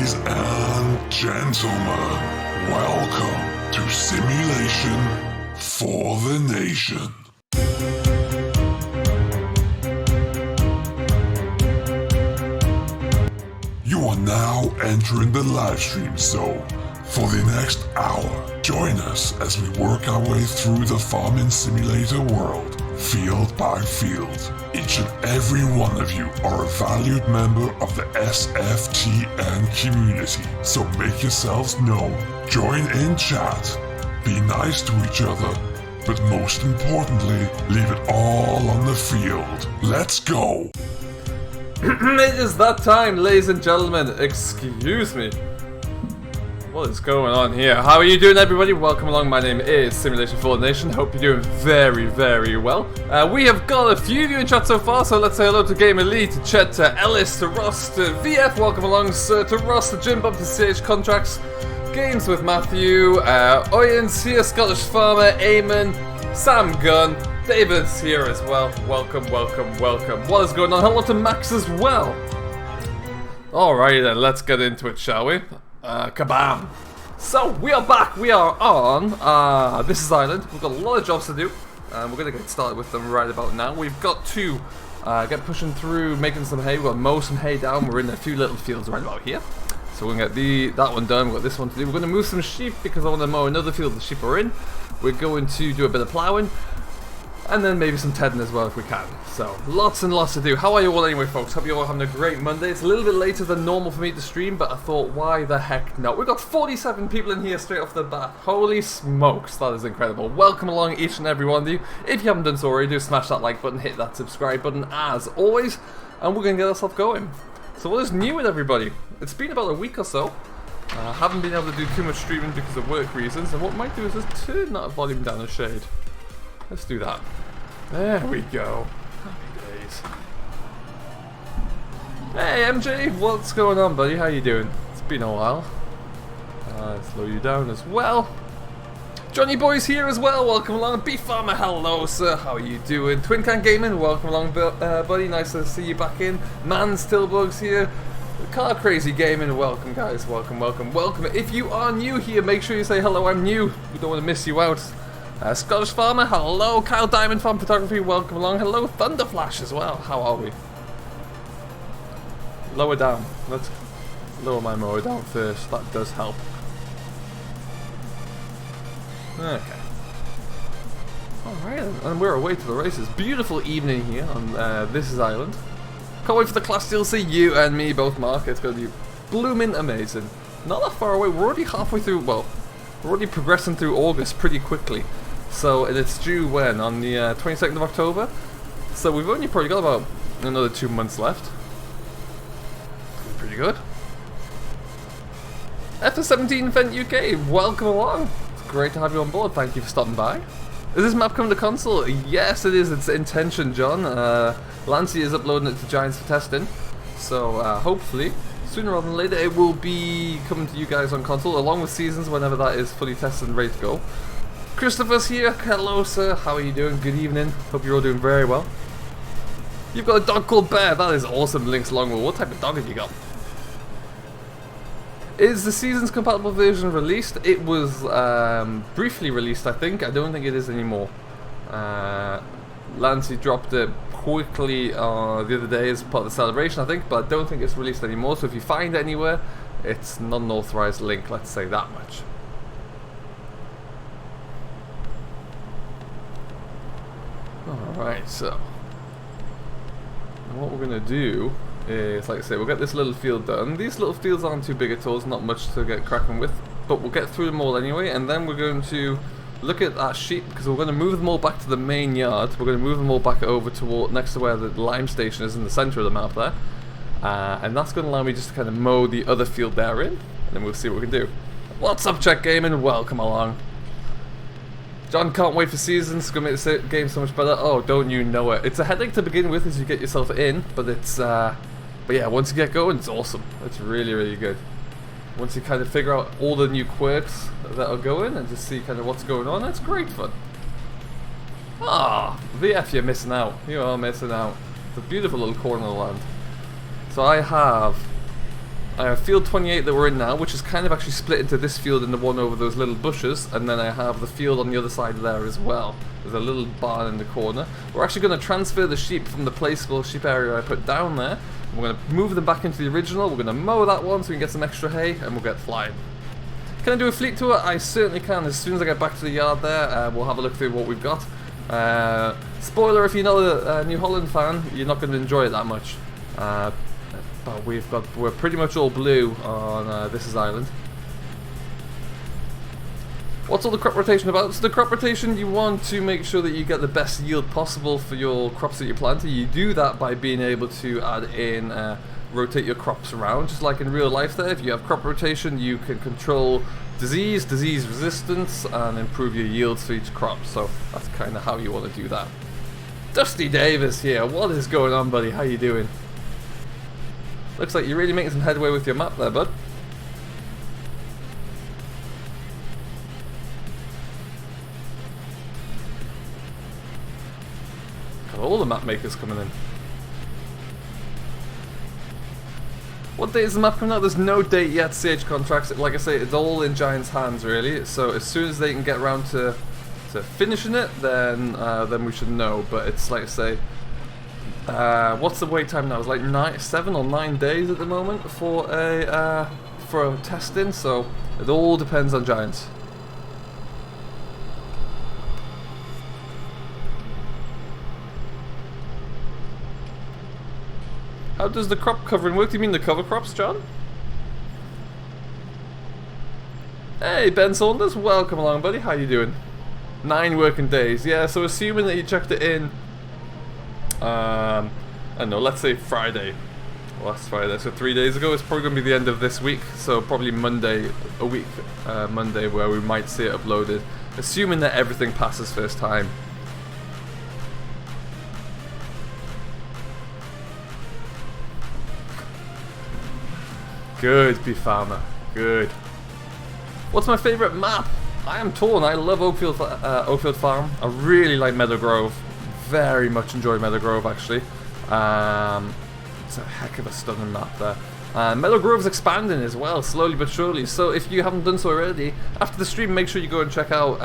Ladies and gentlemen, welcome to Simulation for the Nation. You are now entering the livestream zone. For the next hour, join us as we work our way through the farming simulator world, field by field. Each and every one of you are a valued member of the SFTN community, so make yourselves known. Join in chat, be nice to each other, but most importantly, leave it all on the field. Let's go! It is that time, ladies and gentlemen. Excuse me. What is going on here? How are you doing, everybody? Welcome along. My name is Simulation for the Nation. Hope you're doing very, very well. We have got a few of you in chat so far, so let's say hello to Game Elite, to Chet, to Ellis, to Ross, to VF. Welcome along, sir. To Ross, to Jim Bob, to CH Contracts, Games with Matthew, Oyens here, Scottish Farmer, Eamon, Sam Gunn. David's here as well. Welcome, welcome, welcome. What is going on? Hello to Max as well. Alrighty then, let's get into it, shall we? Kabam! So, we are back. We are on This is Ireland. We've got a lot of jobs to do, and we're going to get started with them right about now. We've got to get pushing through, making some hay. We've got to mow some hay down. We're in a few little fields right about here. So we're going to get that one done. We've got this one to do. We're going to move some sheep because I want to mow another field the sheep are in. We're going to do a bit of ploughing. And then maybe some tedding as well if we can. So, lots and lots to do. How are you all anyway, folks? Hope you're all having a great Monday. It's a little bit later than normal for me to stream, but I thought, why the heck not? We've got 47 people in here straight off the bat. Holy smokes, that is incredible. Welcome along, each and every one of you. If you haven't done so already, do smash that like button, hit that subscribe button as always, and we're going to get ourselves going. So what is new with everybody? It's been about a week or so. I haven't been able to do too much streaming because of work reasons, and what I might do is just turn that volume down a shade. Let's do that. There we go. Happy days. Hey MJ, what's going on, buddy? How you doing? It's been a while. Slow you down as well. Johnny Boy's here as well. Welcome along. Beef Farmer, hello sir. How are you doing? Twin Can Gaming, welcome along, buddy. Nice to see you back in. Man Stillbugs here. Car Crazy Gaming, welcome guys. Welcome, welcome, welcome. If you are new here, make sure you say hello. I'm new. We don't want to miss you out. Scottish Farmer, hello. Kyle Diamond Farm Photography, welcome along. Hello, Thunderflash as well. How are we? Lower down. Let's lower my mower down first. That does help. Okay. Alright, and we're away to the races. Beautiful evening here on This is Ireland. Can't wait for the Class DLC. You and me both, Mark. It's going to be blooming amazing. Not that far away. We're already halfway through. Well, we're already progressing through August pretty quickly. So it's due when? On the 22nd of October? So we've only probably got about another 2 months left. Pretty good. FS17 Event UK, welcome along. It's great to have you on board. Thank you for stopping by. Is this map coming to console? Yes, it is. It's intention, John. Lancy is uploading it to Giants for testing. So hopefully, sooner rather than later, it will be coming to you guys on console, along with Seasons whenever that is fully tested and ready to go. Christopher's here. Hello, sir. How are you doing? Good evening. Hope you're all doing very well. You've got a dog called Bear. That is awesome. Links Longwell. What type of dog have you got? Is the Seasons compatible version released? It was briefly released, I think. I don't think it is anymore. Lancy dropped it quickly the other day as part of the celebration, I think, but I don't think it's released anymore. So if you find it anywhere, it's not an authorized link. Let's say that much. Alright, so what we're going to do is, like I say, we'll get this little field done. These little fields aren't too big at all, it's not much to get cracking with, but we'll get through them all anyway, and then we're going to look at our sheep, because we're going to move them all back to the main yard. We're going to move them all back over toward next to where the lime station is in the centre of the map there, and that's going to allow me just to kind of mow the other field there in, and then we'll see what we can do. What's up, Check Gaming? Welcome along. John can't wait for Seasons. It's going to make the game so much better. Oh, don't you know it. It's a headache to begin with as you get yourself in, but it's, but yeah, once you get going, it's awesome. It's really, really good. Once you kind of figure out all the new quirks that are going and just see kind of what's going on, it's great fun. Ah, VF, you're missing out. You are missing out. It's a beautiful little corner of the land. So I have I have field 28 that we're in now, which is kind of actually split into this field and the one over those little bushes, and then I have the field on the other side there as well. There's a little barn in the corner. We're actually going to transfer the sheep from the placeable sheep area I put down there. We're going to move them back into the original. We're going to mow that one so we can get some extra hay, and we'll get flying. Can I do a fleet tour? I certainly can. As soon as I get back to the yard there, we'll have a look through what we've got. Spoiler, if you're not a New Holland fan, you're not going to enjoy it that much. But we're pretty much all blue on this island. What's all the crop rotation about? So the crop rotation, you want to make sure that you get the best yield possible for your crops that you're planting. You do that by being able to add in, rotate your crops around, just like in real life there. If you have crop rotation, you can control disease resistance, and improve your yields for each crop. So that's kind of how you want to do that. Dusty Davis here. What is going on, buddy? How you doing? Looks like you're really making some headway with your map there, bud. Got all the map makers coming in. What date is the map coming out? There's no date yet, CH Contracts. Like I say, it's all in Giant's hands, really. So as soon as they can get around to finishing it, then we should know. But it's like I say, what's the wait time now? It's like 7 or 9 days at the moment for a testing. So it all depends on Giants. How does the crop covering work? Do you mean the cover crops, John? Hey, Ben Saunders, welcome along, buddy. How you doing? 9 working days. Yeah, so assuming that you checked it in, I don't know, let's say Friday. Last Friday, so 3 days ago. It's probably going to be the end of this week, so probably Monday, Monday, where we might see it uploaded. Assuming that everything passes first time. Good, Beef Farmer. Good. What's my favourite map? I am torn. I love Oakfield Farm. I really like Meadow Grove. Very much enjoy Meadow Grove, actually. It's a heck of a stunning map there. Meadow Grove's expanding as well, slowly but surely. So if you haven't done so already, after the stream, make sure you go and check out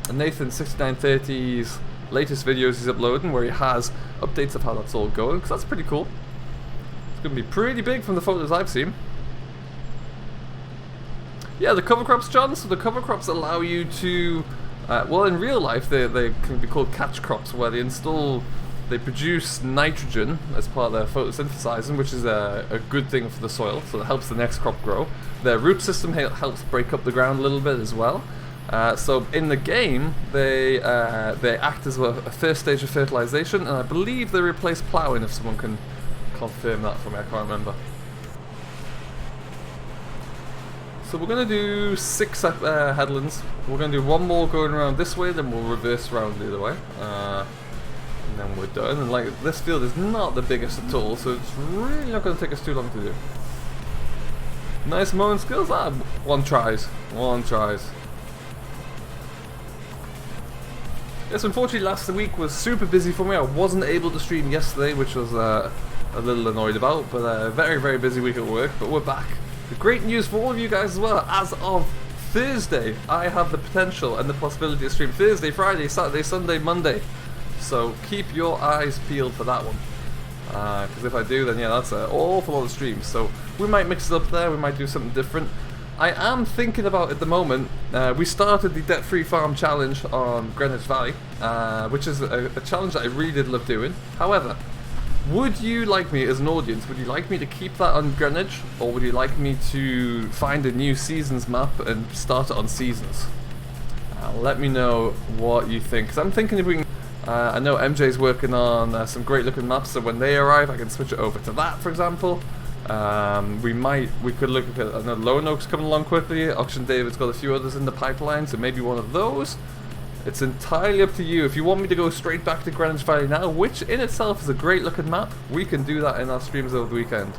Nathan6930's latest videos he's uploading, where he has updates of how that's all going, because that's pretty cool. It's going to be pretty big from the photos I've seen. Yeah, the cover crops, John. So the cover crops allow you to, well, in real life they can be called catch crops, where they produce nitrogen as part of their photosynthesizing, which is a good thing for the soil, so it helps the next crop grow. Their root system helps break up the ground a little bit as well. So in the game, they act as a first stage of fertilization, and I believe they replace plowing, if someone can confirm that for me. I can't remember. So we're going to do 6 headlands. We're going to do 1 more going around this way, then we'll reverse around the other way. And then we're done. And like, this field is not the biggest at all, so it's really not going to take us too long to do. Nice mowing skills? One tries. Yes, unfortunately last week was super busy for me. I wasn't able to stream yesterday, which was a little annoyed about, but a very, very busy week at work, but we're back. Great news for all of you guys as well. As of Thursday, I have the potential and the possibility to stream Thursday, Friday, Saturday, Sunday, Monday. So keep your eyes peeled for that one. Because if I do, then yeah, that's an awful lot of streams. So we might mix it up there, we might do something different. I am thinking about, at the moment, we started the Debt-Free Farm Challenge on Greenwich Valley, which is a challenge that I really did love doing. However, would you like me, as an audience, would you like me to keep that on Greenwich, or would you like me to find a new seasons map and start it on seasons? Let me know what you think, because I'm thinking if we can, I know MJ's working on some great looking maps, so when they arrive I can switch it over to that, for example. We could look at another Lone Oaks coming along quickly. Auction David's got a few others in the pipeline, so maybe one of those. It's entirely up to you. If you want me to go straight back to Greenwich Valley now, which in itself is a great looking map, we can do that in our streams over the weekend.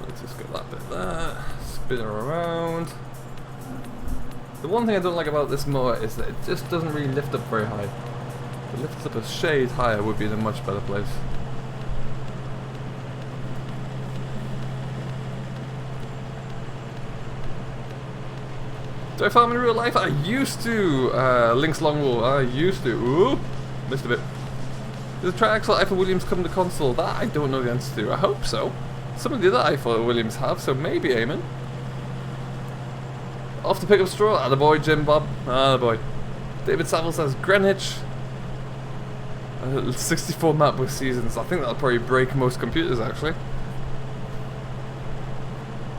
Let's just get that bit there. Spin her around. The one thing I don't like about this mower is that it just doesn't really lift up very high. If it lifts up a shade higher, would be in a much better place. Do I farm in real life? I used to. Lynx Longwool. I used to. Ooh, missed a bit. Does the triaxle Eiffel Williams come to console? That I don't know the answer to. I hope so. Some of the other Eiffel Williams have, so maybe Eamon. Off to pick up straw. Attaboy, Jim Bob. Attaboy. David Saville says Greenwich. 64 map with seasons. I think that'll probably break most computers actually.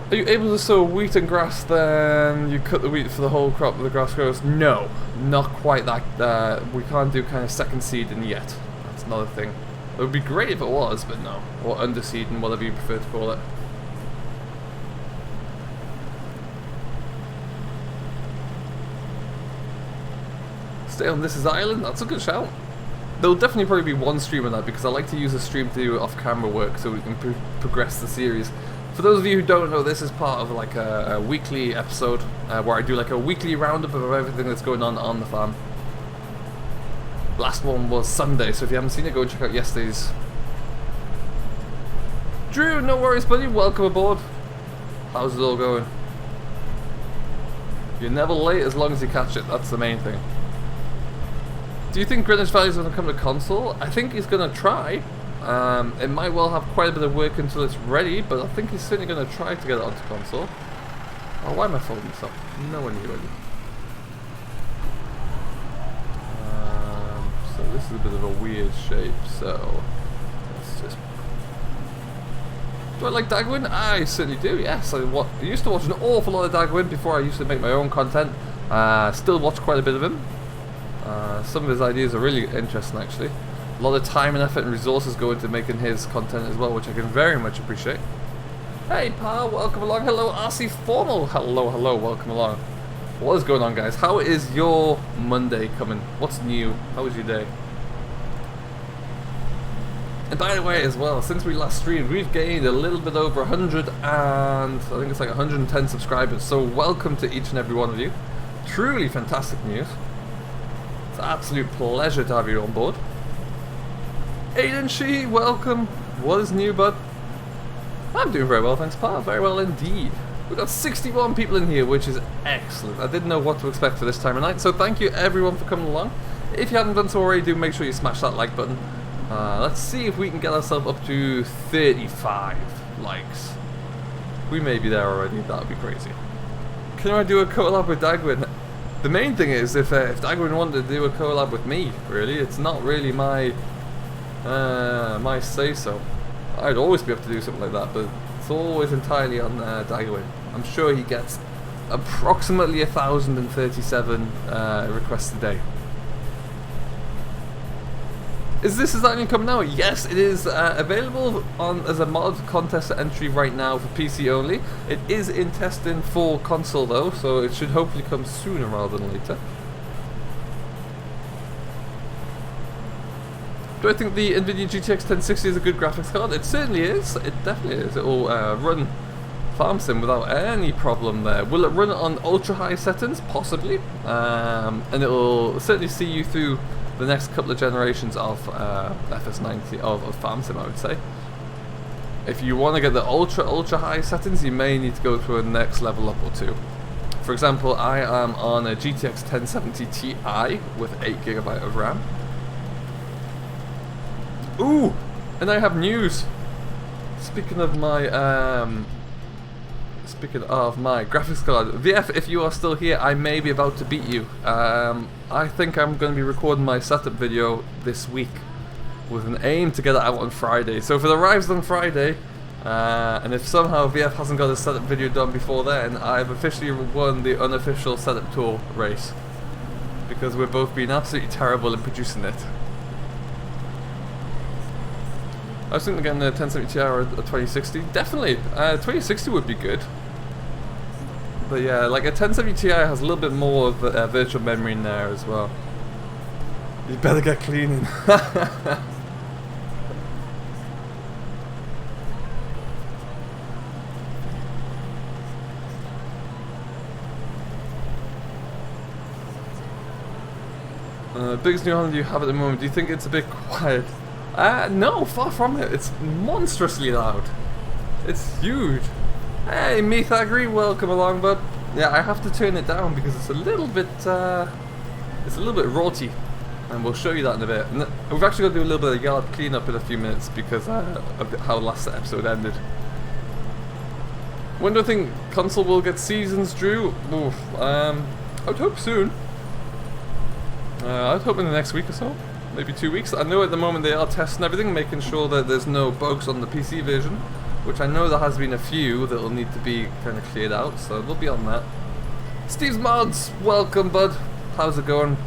Are you able to sow wheat and grass then you cut the wheat for the whole crop that the grass grows? No, not quite that. We can't do kind of second seeding yet. That's another thing. It would be great if it was, but no. Or underseeding, whatever you prefer to call it. Stay on This Is Ireland? That's a good shout. There'll definitely probably be one stream on that because I like to use a stream to do off-camera work so we can progress the series. For those of you who don't know, this is part of like a weekly episode where I do like a weekly roundup of everything that's going on the farm. Last one was Sunday, so if you haven't seen it, go and check out yesterday's. Drew, no worries buddy, welcome aboard. How's it all going? You're never late as long as you catch it, that's the main thing. Do you think Greenwich Valley is going to come to console? I think he's going to try. It might well have quite a bit of work until it's ready, but I think he's certainly going to try to get it onto console. Oh, why am I folding this up? No one knew it. So this is a bit of a weird shape, so let's just... Do I like Dagwin? I certainly do, yes. I used to watch an awful lot of Dagwin before I used to make my own content. Still watch quite a bit of him. Some of his ideas are really interesting actually. A lot of time and effort and resources go into making his content as well, which I can very much appreciate. Hey pal, welcome along. Hello RC Formal. Hello, welcome along. What is going on guys? How is your Monday coming? What's new? How was your day? And by the way as well, since we last streamed, we've gained a little bit over 100 and I think it's like 110 subscribers. So welcome to each and every one of you. Truly fantastic news. It's an absolute pleasure to have you on board. Aiden Shee, welcome. What is new, bud? I'm doing very well, thanks, pal. Very well indeed. We've got 61 people in here, which is excellent. I didn't know what to expect for this time of night, so thank you everyone for coming along. If you haven't done so already, do make sure you smash that like button. Let's see if we can get ourselves up to 35 likes. We may be there already, that would be crazy. Can I do a collab with Dagwin? The main thing is, if Dagwin wanted to do a collab with me, really, it's not really my say-so. I'd always be able to do something like that, but it's always entirely on Dagwin. I'm sure he gets approximately 1,037 requests a day. Is This Is Ireland coming out? Yes, it is available as a mod contest entry right now for PC only. It is in testing for console though, so it should hopefully come sooner rather than later. Do I think the NVIDIA GTX 1060 is a good graphics card? It certainly is. It definitely is. It will run Farm Sim without any problem there. Will it run on ultra high settings? Possibly. And it will certainly see you through the next couple of generations of FS90 of Farm Sim, I would say. If you want to get the ultra high settings, you may need to go through a next level up or two. For example, I am on a GTX 1070 Ti with 8GB of RAM. Ooh, and I have news. Speaking of my graphics card, VF, if you are still here, I may be about to beat you. I think I'm going to be recording my setup video this week with an aim to get it out on Friday. So if it arrives on Friday, and if somehow VF hasn't got a setup video done before then, I've officially won the unofficial setup tour race. Because we're both being absolutely terrible in producing it. I was thinking again the 1070 Ti or a 2060. Definitely, 2060 would be good. But yeah, like a 1070 Ti has a little bit more of virtual memory in there as well. You better get cleaning. Biggest new Holland you have at the moment, do you think it's a bit quiet? No, far from it. It's monstrously loud. It's huge. Hey, Methagri, welcome along, bud. Yeah, I have to turn it down because it's a little bit rotty, and we'll show you that in a bit. And we've actually got to do a little bit of yard cleanup in a few minutes because of how last episode ended. When do I think console will get seasons, Drew? Oof, I would hope soon. I'd hope in the next week or so, maybe 2 weeks. I know at the moment they are testing everything, making sure that there's no bugs on the PC version, which I know there has been a few that will need to be kind of cleared out, so they'll be on that. Steve's Mods, welcome bud. How's it going?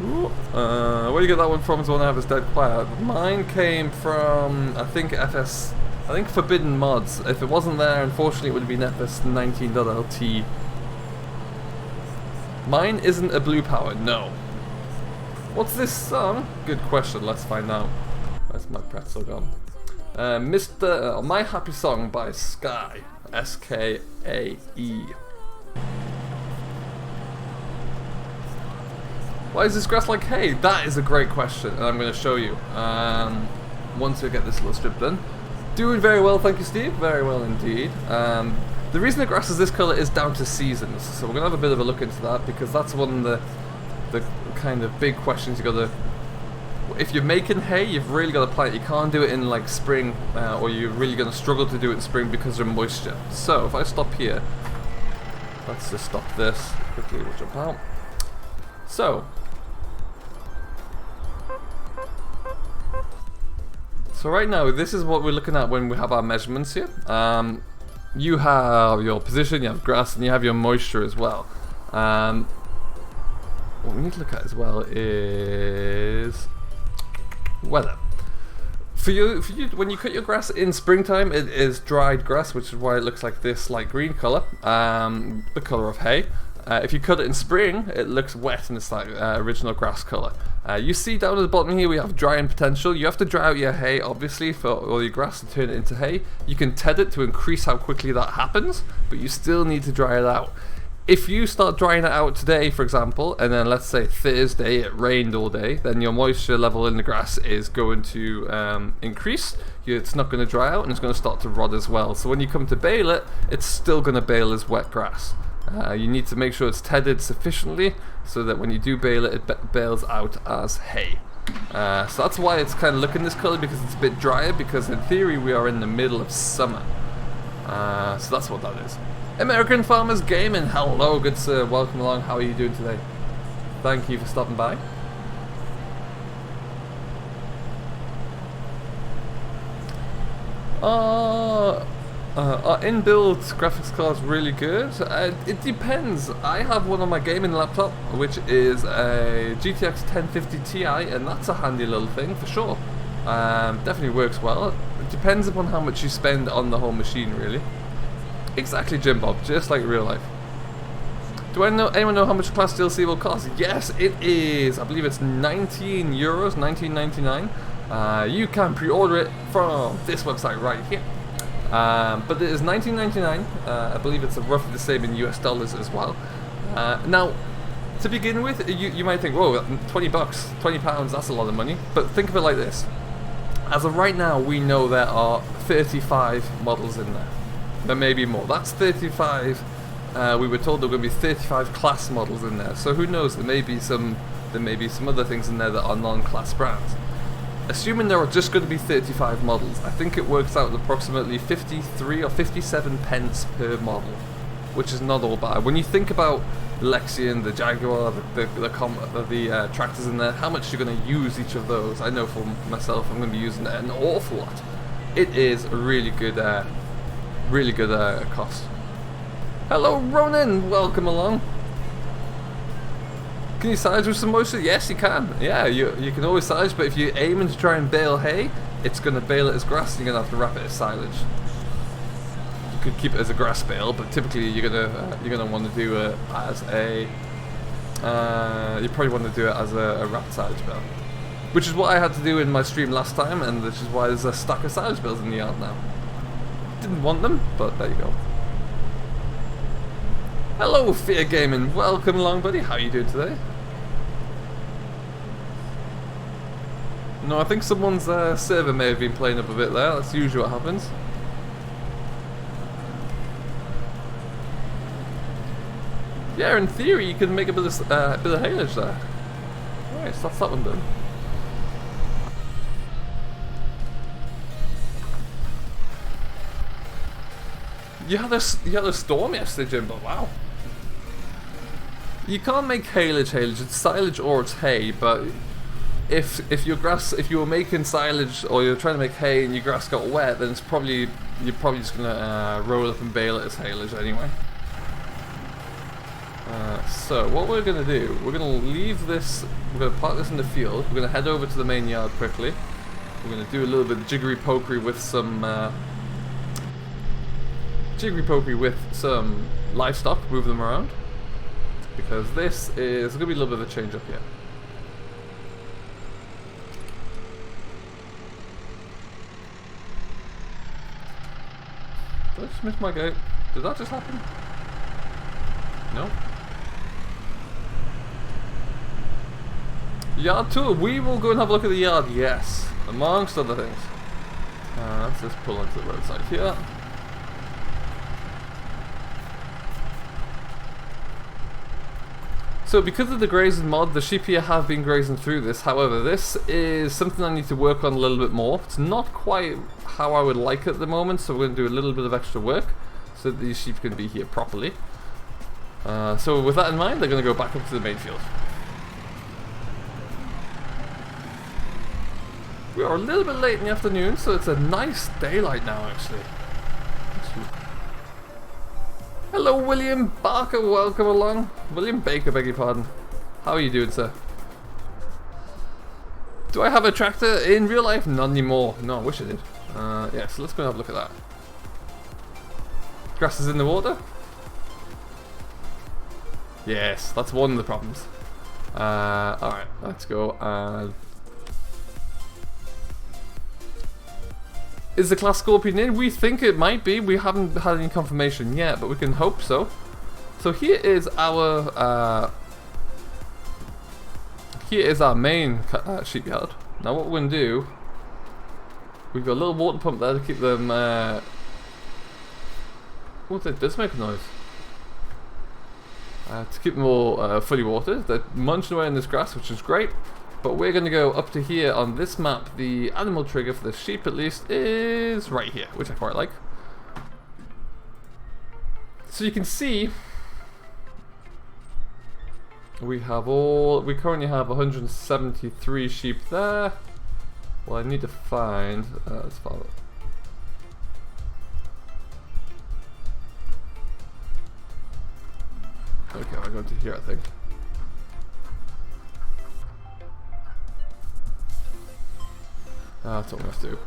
Ooh, where do you get that one from? Is one I have is dead quiet. Mine came from, I think Forbidden Mods. If it wasn't there, unfortunately it would have been FS19.LT. Mine isn't a blue power, no. What's this song? Good question, let's find out. Where's my pretzel gone? My Happy Song by Sky. S-K-A-E. Why is this grass like hay? That is a great question, and I'm going to show you once we get this little strip done. Doing very well, thank you, Steve. Very well indeed. The reason the grass is this colour is down to seasons, so we're going to have a bit of a look into that because that's one of the kind of big questions you got to. If you're making hay, you've really got to plant. You can't do it in like spring, or you're really going to struggle to do it in spring because of moisture. So if I stop here, let's just stop this quickly. We'll jump out. So right now, this is what we're looking at when we have our measurements here. You have your position, you have grass, and you have your moisture as well. What we need to look at as well is weather. For you, when you cut your grass in springtime, it is dried grass, which is why it looks like this light green color, the color of hay. If you cut it in spring, it looks wet and it's like original grass color. You see down at the bottom here we have drying potential. You have to dry out your hay, obviously, for all your grass to turn it into hay. You can TED it to increase how quickly that happens, but you still need to dry it out. If you start drying it out today, for example, and then let's say Thursday it rained all day, then your moisture level in the grass is going to increase. It's not going to dry out and it's going to start to rot as well. So when you come to bale it, it's still going to bale as wet grass. You need to make sure it's tedded sufficiently so that when you do bale it, it bales out as hay. So that's why it's kind of looking this color, because it's a bit drier, because in theory we are in the middle of summer. So that's what that is. American Farmers Gaming, hello good sir, welcome along, how are you doing today? Thank you for stopping by. Our inbuilt graphics card is really good. It depends. I have one on my gaming laptop, which is a GTX 1050 Ti, and that's a handy little thing for sure. Definitely works well. It depends upon how much you spend on the whole machine, really. Exactly, Jim Bob, just like real life. Do anyone know how much CLAAS DLC will cost? Yes, it is. I believe it's €19, $19.99. You can pre-order it from this website right here. But it is $19.99. I believe it's roughly the same in US dollars as well. Now, to begin with, you might think, whoa, $20, £20, that's a lot of money. But think of it like this. As of right now, we know there are 35 models in there. There may be more. That's 35. We were told there were going to be 35 CLAAS models in there. So who knows? There may be some other things in there that are non-CLAAS brands. Assuming there are just going to be 35 models, I think it works out at approximately 53 or 57 pence per model, which is not all bad. When you think about Lexion, the Jaguar, the tractors in there, how much you're going to use each of those. I know for myself, I'm going to be using an awful lot. It is a really good cost. Hello Ronan, welcome along. Can you silage with some moisture? Yes, you can. Yeah, you can always silage, but if you're aiming to try and bale hay, it's going to bale it as grass, and you're going to have to wrap it as silage. You could keep it as a grass bale, but typically you're gonna want to do it as a you probably want to do it as a wrapped silage bale, which is what I had to do in my stream last time, and which is why there's a stack of silage bales in the yard now. Didn't want them, but there you go. Hello, Fear Gaming. Welcome along, buddy. How are you doing today? No, I think someone's server may have been playing up a bit there. That's usually what happens. Yeah, in theory, you can make a bit of haylage there. Alright, so that's that one done. You had a storm yesterday, Jim, but wow. You can't make haylage. It's silage or it's hay, but if you were making silage or you're trying to make hay and your grass got wet, then you're probably just gonna roll up and bale it as haylage anyway. So what we're gonna do, we're gonna leave this. We're gonna park this in the field. We're gonna head over to the main yard quickly. We're gonna do a little bit of jiggery pokery with some livestock, move them around, because this is gonna be a little bit of a change up here. Did I just miss my gate? Did that just happen? No. Yard tour. We will go and have a look at the yard. Yes, amongst other things. Let's just pull onto the roadside here. So because of the grazing mod, the sheep here have been grazing through this. However, this is something I need to work on a little bit more. It's not quite how I would like it at the moment, so we're going to do a little bit of extra work so that these sheep can be here properly. So with that in mind, they're going to go back up to the main field. We are a little bit late in the afternoon, so it's a nice daylight now, actually. Hello, William Barker, welcome along. William Baker, beg your pardon. How are you doing, sir? Do I have a tractor in real life? Not anymore. No, I wish I did. Yeah, so let's go and have a look at that. Grass is in the water? Yes, that's one of the problems. Alright, let's go. Is the CLAAS Scorpion in? We think it might be. We haven't had any confirmation yet, but we can hope so. So here is our main sheep yard. Now what we're going to do, we've got a little water pump there to keep them. Oh, it does make a noise. To keep them all fully watered. They're munching away in this grass, which is great. But we're going to go up to here on this map. The animal trigger for the sheep, at least, is right here, which I quite like. So you can see we currently have 173 sheep there. Well, I need to find. Let's follow it. Okay, I'll go to here, I think. That's what we have to do.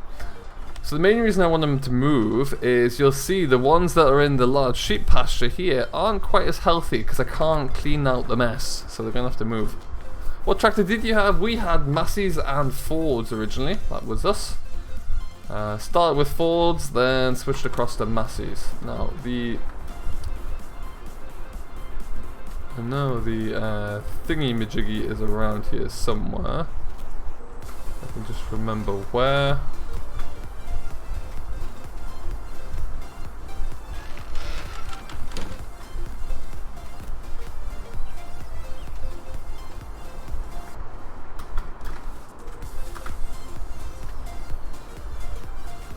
So the main reason I want them to move is you'll see the ones that are in the large sheep pasture here aren't quite as healthy because I can't clean out the mess. So they're going to have to move. What tractor did you have? We had Massey's and Fords originally. That was us. Started with Fords, then switched across to Massey's. Now the thingy-majiggy is around here somewhere. I can just remember where.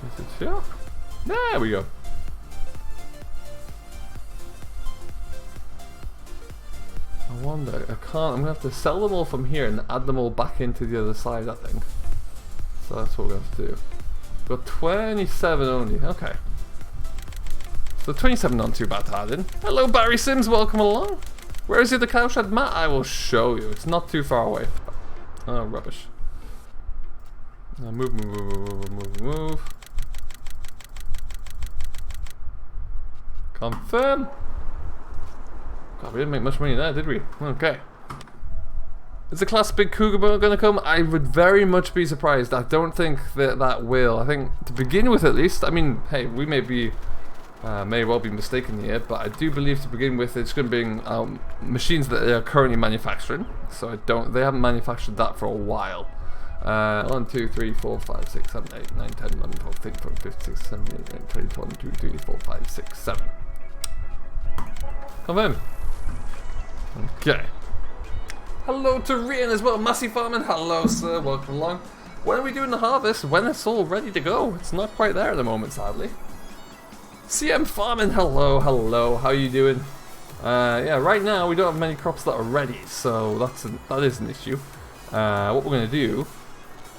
Is it here? There we go. I wonder, I can't, I'm gonna have to sell them all from here and add them all back into the other side, I think. So that's what we have to do. We've got 27 only, okay. So 27 not too bad to add in. Hello Barry Sims, welcome along. Where is the other cow shed, Matt? I will show you, it's not too far away. Oh, rubbish. Move. Confirm. God, we didn't make much money there, did we? Okay. Is the CLAAS Big Cougar going to come? I would very much be surprised. I don't think that will. I think, to begin with at least, I mean, hey, we may well be mistaken here, but I do believe to begin with it's going to bring machines that they are currently manufacturing. So they haven't manufactured that for a while. 1, 2, 3, 4, 5, 6, 7, 8, 9, 10, 11, 12, 13, 14, 15, 16, 17, 18, 19, 20, 21, 2, 3, 4, 5, 6, 7. Confirm. Okay. Hello to Rian as well, Massey Farming. Hello, sir. Welcome along. When are we doing the harvest? When it's all ready to go. It's not quite there at the moment, sadly. CM Farming. Hello, hello. How are you doing? Yeah, right now we don't have many crops that are ready, so that is an issue. What we're going to do,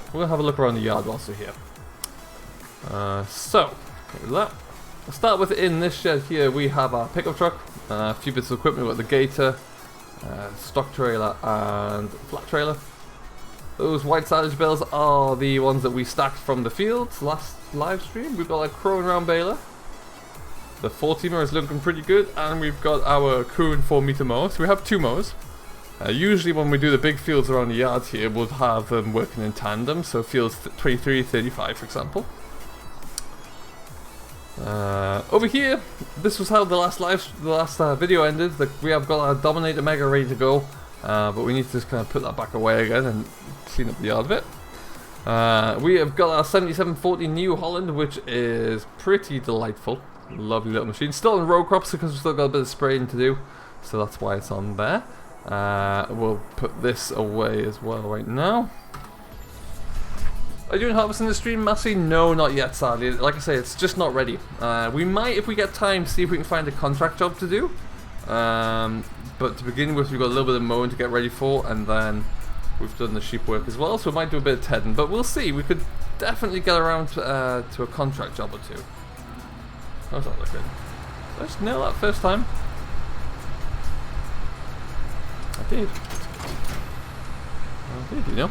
we're going to have a look around the yard whilst we're here. So, with that, we'll start with in this shed here. We have our pickup truck, a few bits of equipment with the gator, stock trailer and flat trailer. Those white silage bales are the ones that we stacked from the fields last live stream. We've got a crowing round baler. The 14er is looking pretty good, and we've got our Kuhn 4-meter mower. So we have two mowers. Usually when we do the big fields around the yard here, we'll have them working in tandem. So fields 23, 35 for example. Over here, this was how the last video ended. We have got our Dominator Mega ready to go, but we need to just kind of put that back away again and clean up the yard a bit. We have got our 7740 New Holland, which is pretty delightful. Lovely little machine. Still on row crops because we've still got a bit of spraying to do, so that's why it's on there. We'll put this away as well right now. Are you doing harvesting the stream, Massey? No, not yet, sadly. Like I say, it's just not ready. We might, if we get time, see if we can find a contract job to do. But to begin with, we've got a little bit of mowing to get ready for, and then we've done the sheep work as well, so we might do a bit of tedding. But we'll see. We could definitely get around to a contract job or two. How's that looking? Did I just nail that first time? I did. I did, you know.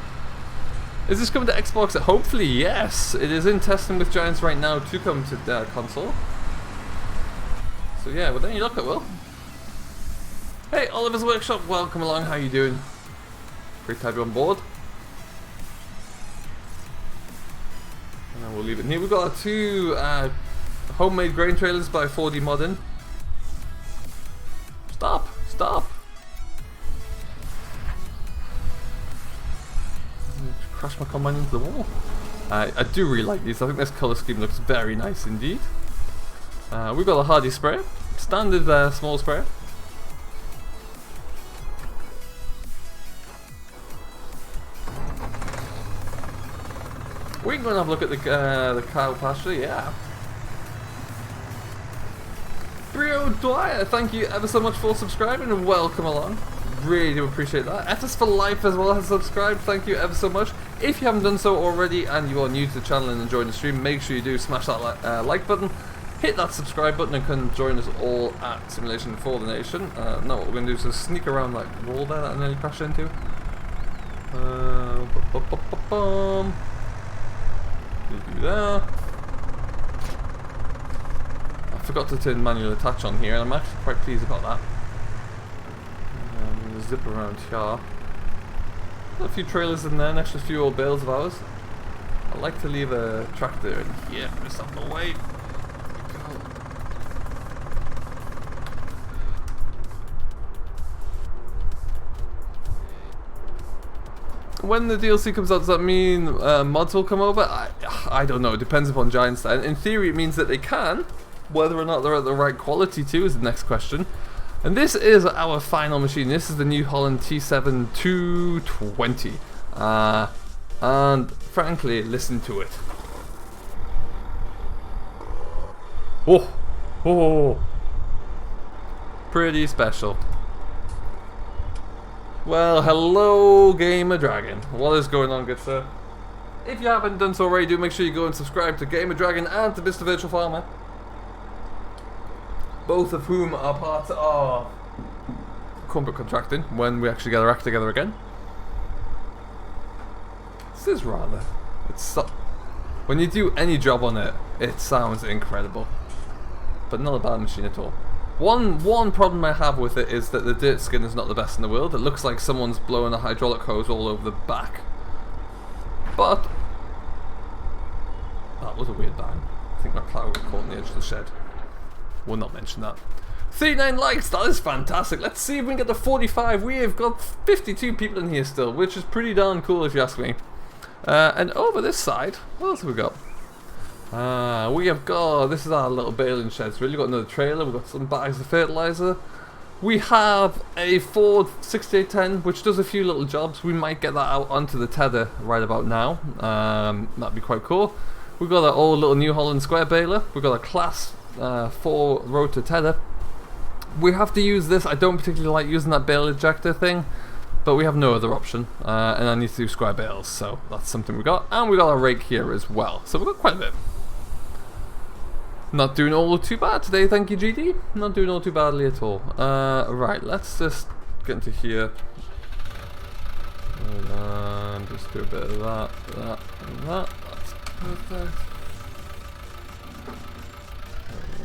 Is this coming to Xbox? Hopefully, yes. It is in testing with Giants right now to come to console. So yeah, well then you look at Will. Hey, Oliver's Workshop, welcome along. How you doing? Great to have you on board. And then we'll leave it here. We've got our two homemade grain trailers by 4D Modern. Stop! Stop! Crash my combine into the wall. I do really like these. I think this colour scheme looks very nice indeed. We've got a Hardy sprayer, standard small sprayer. We can go and have a look at the cow pasture, yeah. Brio Dwyer, thank you ever so much for subscribing and welcome along. Really do appreciate that. Etis for Life as well has subscribed, thank you ever so much. If you haven't done so already and you are new to the channel and enjoying the stream, make sure you do smash that like button, hit that subscribe button and come join us all at Simulation for the Nation. Now what we're going to do is just sneak around that wall there that I nearly crashed into. Do that. I forgot to turn manual attach on here and I'm actually quite pleased about that. I'm going to zip around here. Got a few trailers in there next to a few old bales of ours. I like to leave a tractor in here, just out the way. When the DLC comes out, does that mean mods will come over? I don't know, it depends upon Giants. And in theory it means that they can. Whether or not they're at the right quality too is the next question. And this is our final machine. This is the New Holland T7 220. And frankly, listen to it. Oh, oh, pretty special. Well, hello, Gamer Dragon. What is going on, good sir? If you haven't done so already, do make sure you go and subscribe to Gamer Dragon and to Mr. Virtual Farmer. Both of whom are part of corporate contracting when we actually get our act together again. This is rather... when you do any job on it, it sounds incredible. But not a bad machine at all. One problem I have with it is that the dirt skin is not the best in the world. It looks like someone's blowing a hydraulic hose all over the back. But... that was a weird bang. I think my plow got caught on the edge of the shed. We'll not mention that. 39 likes, that is fantastic. Let's see if we can get to 45. We have got 52 people in here still, which is pretty darn cool if you ask me. And over this side, what else have we got? We have got, this is our little baling shed. So we've really got another trailer, we've got some bags of fertilizer. We have a Ford 6810 which does a few little jobs. We might get that out onto the tether right about now. That'd be quite cool. We've got an old little New Holland square baler. We've got a CLAAS 4 rotor tether. We have to use this. I don't particularly like using that bale ejector thing, but we have no other option. And I need to do square bales, so that's something we got. And we got a rake here as well, so we've got quite a bit. Not doing all too bad today, thank you, GD. Not doing all too badly at all. Right, let's just get into here. And just do a bit of that, and that. That's perfect.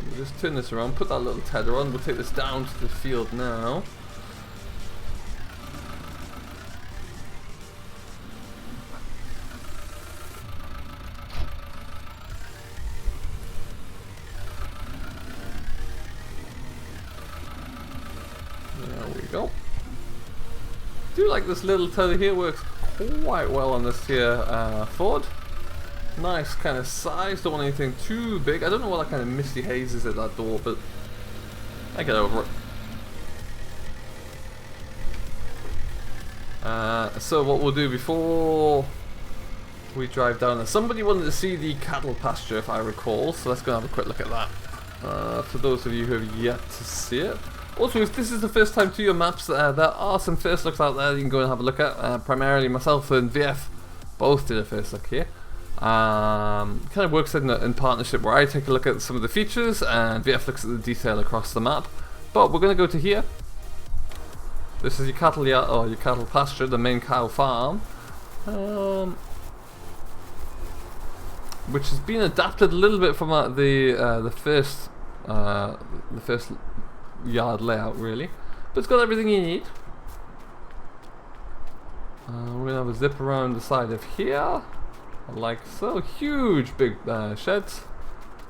We'll just turn this around, put that little tether on. We'll take this down to the field now. Go. Do like this little tether here, works quite well on this here Ford. Nice kind of size, don't want anything too big. I don't know what that kind of misty haze is at that door, but I get over it. So what we'll do before we drive down there, somebody wanted to see the cattle pasture if I recall, so let's go and have a quick look at that. For those of you who have yet to see it. Also, if this is the first time to your maps, there are some first looks out there you can go and have a look at. Primarily myself and VF both did a first look here. Kind of works in partnership where I take a look at some of the features and VF looks at the detail across the map. But we're going to go to here. This is your cattle yard, or your cattle pasture, the main cow farm. Which has been adapted a little bit from the first yard layout, really, but it's got everything you need. We're gonna have a zip around the side of here, like so. Huge big sheds,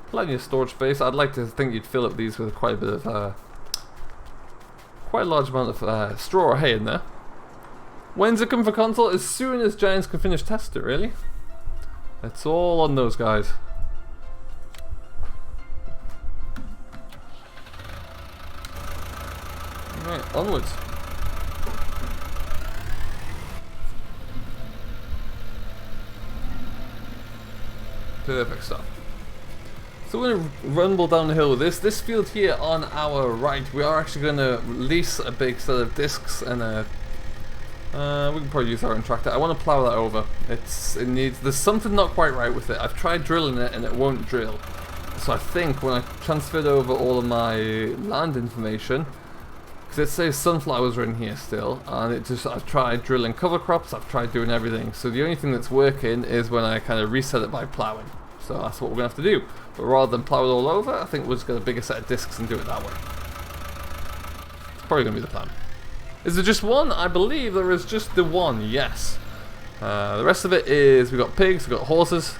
plenty of storage space. I'd like to think you'd fill up these with quite a bit of quite a large amount of straw or hay in there. When's it come for console? As soon as Giants can finish test it, really. It's all on those guys. Right, onwards. Perfect stuff. So we're going to rumble down the hill with this. This field here on our right, we are actually going to release a big set of discs and a... we can probably use our own tractor. I want to plow that over. There's something not quite right with it. I've tried drilling it and it won't drill. So I think when I transferred over all of my land information, because it says sunflowers are in here still, and I've tried drilling cover crops, I've tried doing everything. So the only thing that's working is when I kind of reset it by plowing. So that's what we're going to have to do. But rather than plow it all over, I think we'll just get a bigger set of discs and do it that way. It's probably going to be the plan. Is there just one? I believe there is just the one, yes. The rest of it is, we've got pigs, we've got horses,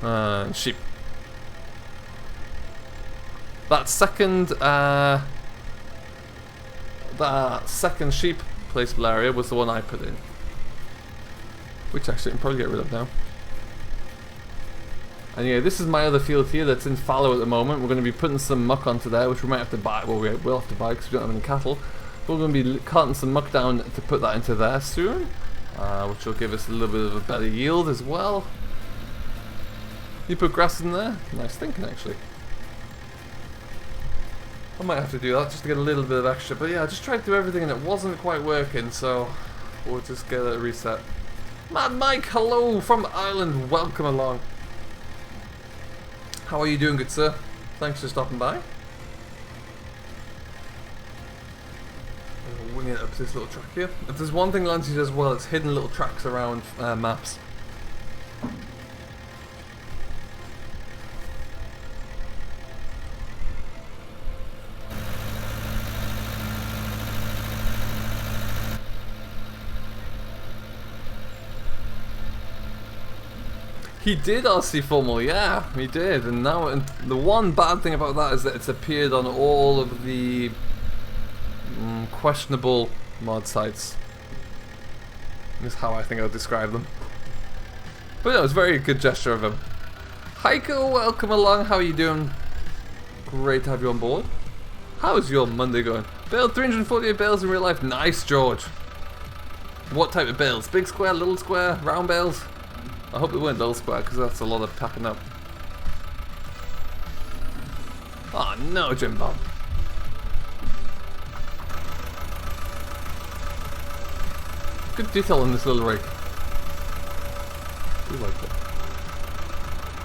and sheep. That second sheep placeable area was the one I put in. Which actually I can probably get rid of now. And yeah, this is my other field here that's in fallow at the moment. We're going to be putting some muck onto there, which we might have to buy. Well, we will have to buy because we don't have any cattle. But we're going to be carting some muck down to put that into there soon, which will give us a little bit of a better yield as well. You put grass in there? Nice thinking, actually. I might have to do that just to get a little bit of extra. But yeah, I just tried to do everything and it wasn't quite working, so we'll just get a reset. Mad Mike, hello from Ireland. Welcome along. How are you doing, good sir? Thanks for stopping by. I'll wing it up to this little track here. If there's one thing Lancy does well, it's hidden little tracks around maps. He did RC Formal, yeah, he did, and now the one bad thing about that is that it's appeared on all of the questionable mod sites. That's how I think I'll describe them. But yeah, it was a very good gesture of him. Heiko, welcome along, how are you doing? Great to have you on board. How is your Monday going? Bale 348 bales in real life. Nice, George. What type of bales? Big square, little square, round bales? I hope it weren't little square because that's a lot of packing up. Oh no, Jim Bob. Good detail on this little rig. I do like that.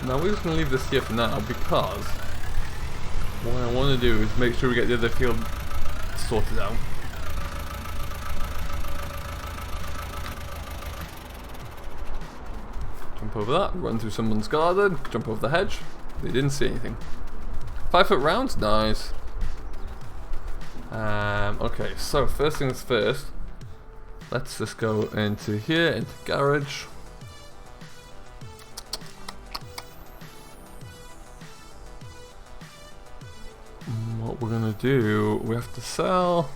Now we're just going to leave this here for now because what I want to do is make sure we get the other field sorted out. Jump over that, run through someone's garden, jump over the hedge. They didn't see anything. 5 foot rounds, nice. Okay, so first things first. Let's just go into here, into garage. What we're gonna do, we have to sell.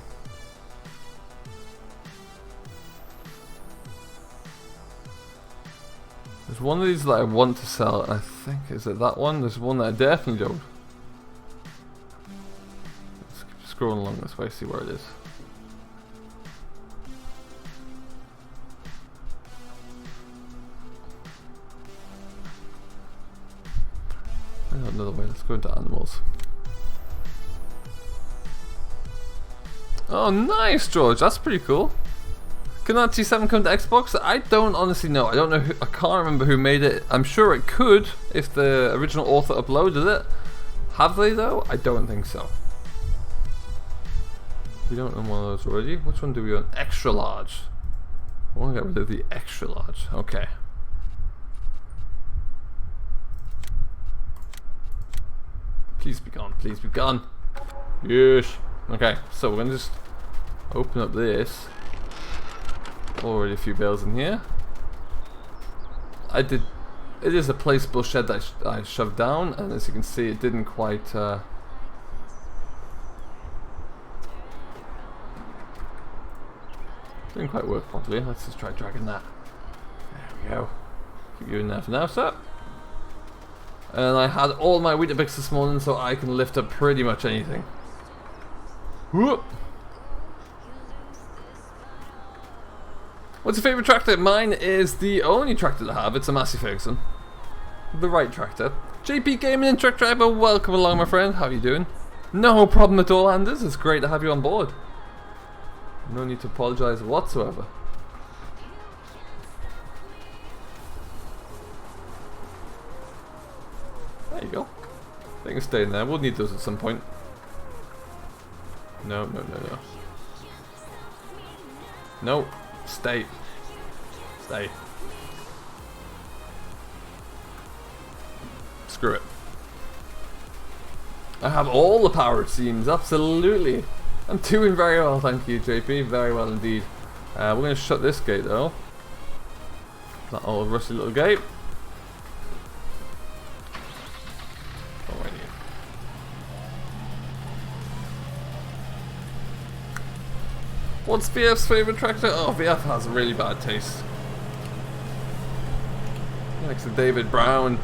There's one of these that I want to sell. I think, is it that one? There's one that I definitely don't. Let's keep scrolling along this way, see where it is. Another way, let's go into animals. Oh, nice, George. That's pretty cool. Can that T7 come to Xbox? I don't honestly know. I don't know. I can't remember who made it. I'm sure it could if the original author uploaded it. Have they though? I don't think so. We don't own one of those already. Which one do we own? Extra large. I want to get rid of the extra large. Okay. Please be gone. Please be gone. Yes. Okay, so we're going to just open up this. Already a few bales in here. It is a placeable shed that I shoved down, and as you can see it didn't quite work properly. Let's just try dragging that. There we go. Keep you in there for now, sir. And I had all my Weetabix this morning, so I can lift up pretty much anything. Whoop. What's your favourite tractor? Mine is the only tractor to have. It's a Massey Ferguson. The right tractor. JP Gaming and Truck Driver, welcome along, my friend. How are you doing? No problem at all, Anders. It's great to have you on board. No need to apologise whatsoever. There you go. They can stay in there. We'll need those at some point. No, no, no, no. No. Stay. Stay. Screw it. I have all the power, it seems. Absolutely. I'm doing very well, thank you, JP. Very well indeed. We're going to shut this gate, though. That old rusty little gate. What's VF's favourite tractor? Oh, VF has a really bad taste. He likes the David Brown.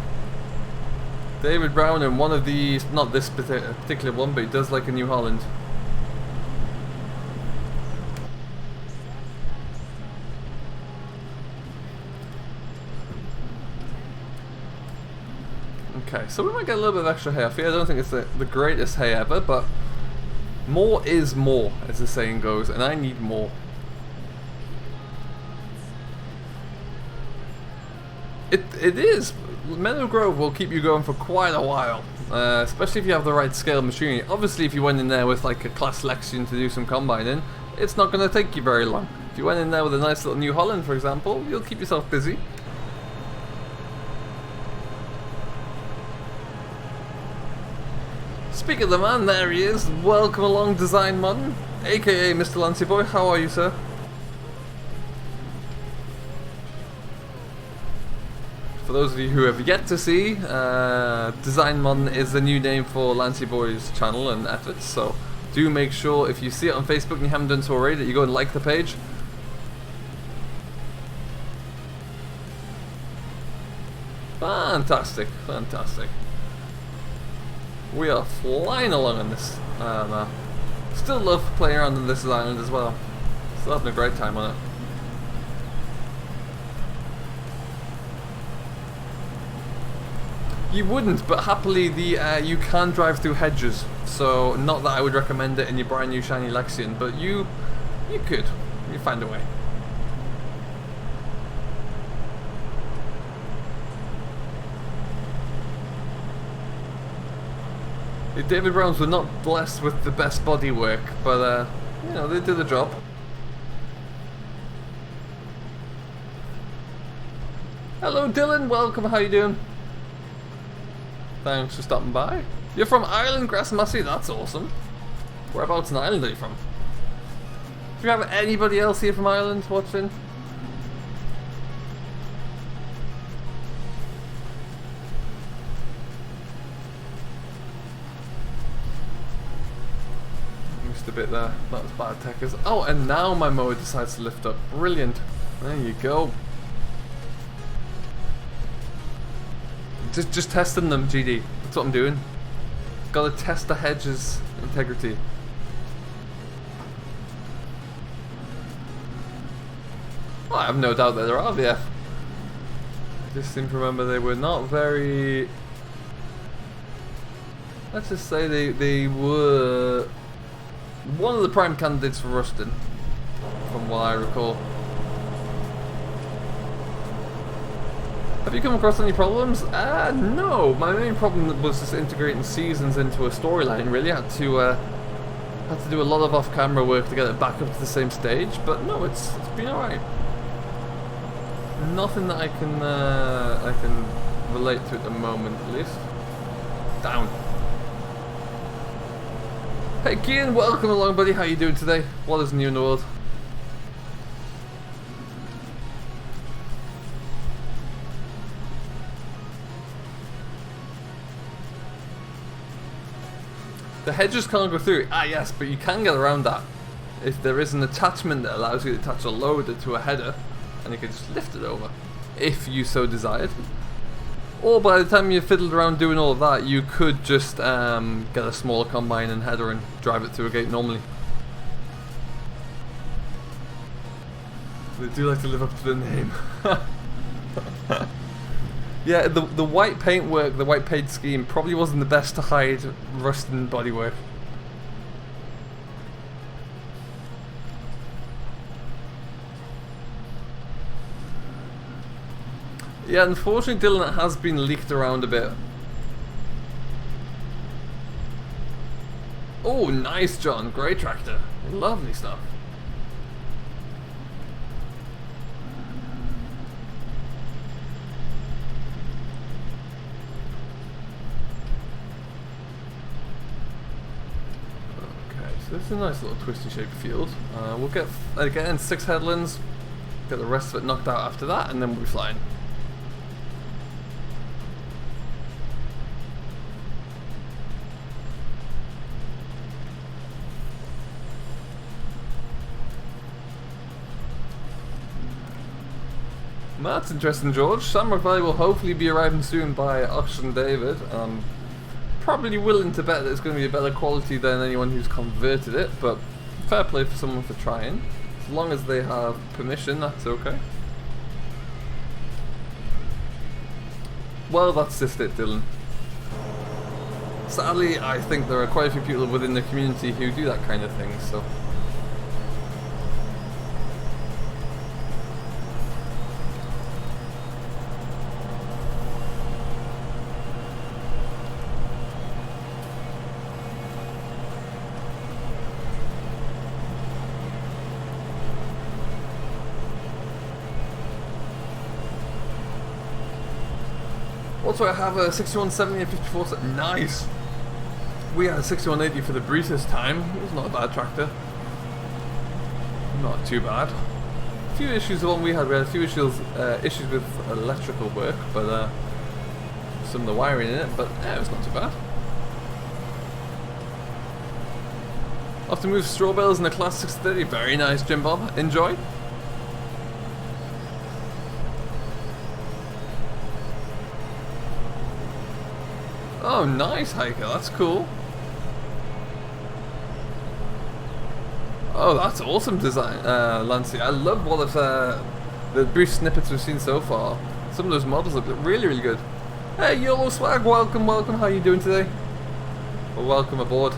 David Brown and one of these, not this particular one, but he does like a New Holland. Okay, so we might get a little bit of extra hay off here. I don't think it's the greatest hay ever, but more is more, as the saying goes, and I need more. It is. Meadow Grove will keep you going for quite a while, especially if you have the right scale machinery. Obviously, if you went in there with like a CLAAS Lexion to do some combining, it's not going to take you very long. If you went in there with a nice little New Holland, for example, you'll keep yourself busy. Speak of the man, there he is. Welcome along, Design Modern, aka Mr. Lancy Boy. How are you, sir? For those of you who have yet to see, Design Modern is the new name for Lancy Boy's channel and efforts, so do make sure if you see it on Facebook and you haven't done so already that you go and like the page. Fantastic, fantastic. We are flying along on this. Still love playing around on this island as well. Still having a great time on it. You wouldn't, but happily you can drive through hedges. So not that I would recommend it in your brand new shiny Lexion, but you could. You find a way. The David Browns were not blessed with the best bodywork, but you know, they did the job. Hello Dylan, welcome, how you doing? Thanks for stopping by. You're from Ireland, Grassmassy, that's awesome. Whereabouts in Ireland are you from? Do you have anybody else here from Ireland watching? Missed a bit there, that was bad techers. Oh, and now my mower decides to lift up. Brilliant. There you go. Just testing them, GD. That's what I'm doing. Gotta test the hedge's integrity. Well, I have no doubt that they're RVF. I just seem to remember they were not very... Let's just say they were one of the prime candidates for rusting, from what I recall. Have you come across any problems? No. My main problem was just integrating seasons into a storyline. Really, I had to do a lot of off-camera work to get it back up to the same stage. But no, it's been alright. Nothing that I can relate to at the moment, at least. Down. Hey, Kian, welcome along, buddy. How you doing today? What is new in the world? The hedges can't go through. Ah, yes, but you can get around that. If there is an attachment that allows you to attach a loader to a header, and you can just lift it over, if you so desired. Or by the time you fiddled around doing all of that, you could just get a smaller combine and header and drive it through a gate normally. They do like to live up to the name. Yeah, the white paintwork, the white paint scheme probably wasn't the best to hide rust and bodywork. Yeah, unfortunately, Dylan, it has been leaked around a bit. Oh, nice, John. Great tractor. Lovely stuff. This is a nice little twisty shaped field. We'll get, again, 6 headlands, get the rest of it knocked out after that, and then we'll be flying. That's interesting, George. Shamrock Valley will hopefully be arriving soon by Auction David. Probably willing to bet that it's going to be a better quality than anyone who's converted it, but fair play for someone for trying. As long as they have permission, that's okay. Well, that's just it, Dylan. Sadly, I think there are quite a few people within the community who do that kind of thing, so... Also, I have a 6170 and 54 set. Nice! We had a 6180 for the briefest time. It was not a bad tractor. Not too bad. A few issues with one we had. We had a few issues with electrical work, but some of the wiring in it, but it was not too bad. Off to move straw bales in the CLAAS 630. Very nice, Jim Bob. Enjoy. Oh, Oh, nice, Hiker. That's cool. Oh, that's awesome design, Lancey. I love all of the brief snippets we've seen so far. Some of those models look really, really good. Hey, YOLO Swag, welcome, welcome. How are you doing today? Well, welcome aboard.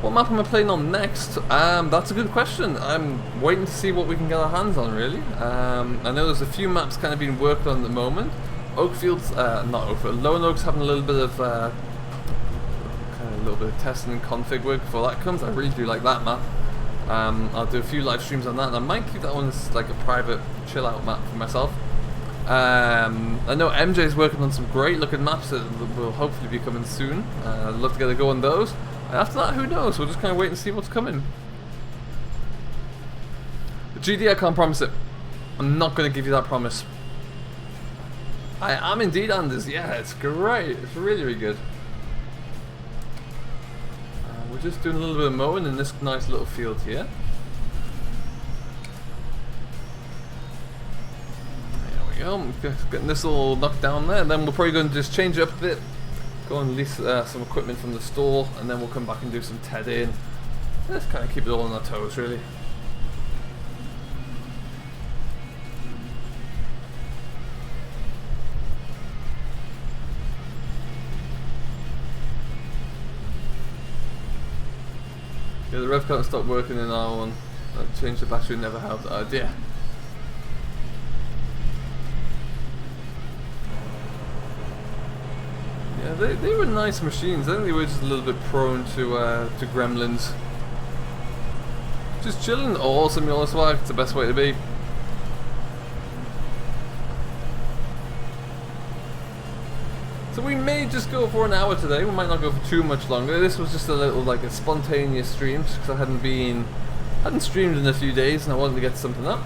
What map am I playing on next? That's a good question. I'm waiting to see what we can get our hands on, really. I know there's a few maps kind of being worked on at the moment. Oakfield's, not Oakfield, Lone Oak's having a little bit of, kind of a little bit of testing and config work before that comes. I really do like that map. I'll do a few live streams on that, and I might keep that one as like a private chill out map for myself. I know MJ's working on some great looking maps that will hopefully be coming soon. I'd love to get a go on those. And after that, who knows? We'll just kind of wait and see what's coming. The GD, I can't promise it. I'm not going to give you that promise. I am indeed, Anders. Yeah, it's great. It's really, really good. We're just doing a little bit of mowing in this nice little field here. Getting this all knocked down there, and then we're probably going to just change it up a bit, go and lease some equipment from the store, and then we'll come back and do some TED-ing. Let's kind of keep it all on our toes, really. Yeah, the rev can't stop working in R1. Change the battery, never have that idea. Yeah, they were nice machines. I think they were just a little bit prone to gremlins. Just chilling. Awesome, YOLO Swag. It's the best way to be. So we may just go for an hour today. We might not go for too much longer. This was just a little like a spontaneous stream because I hadn't streamed in a few days and I wanted to get something up.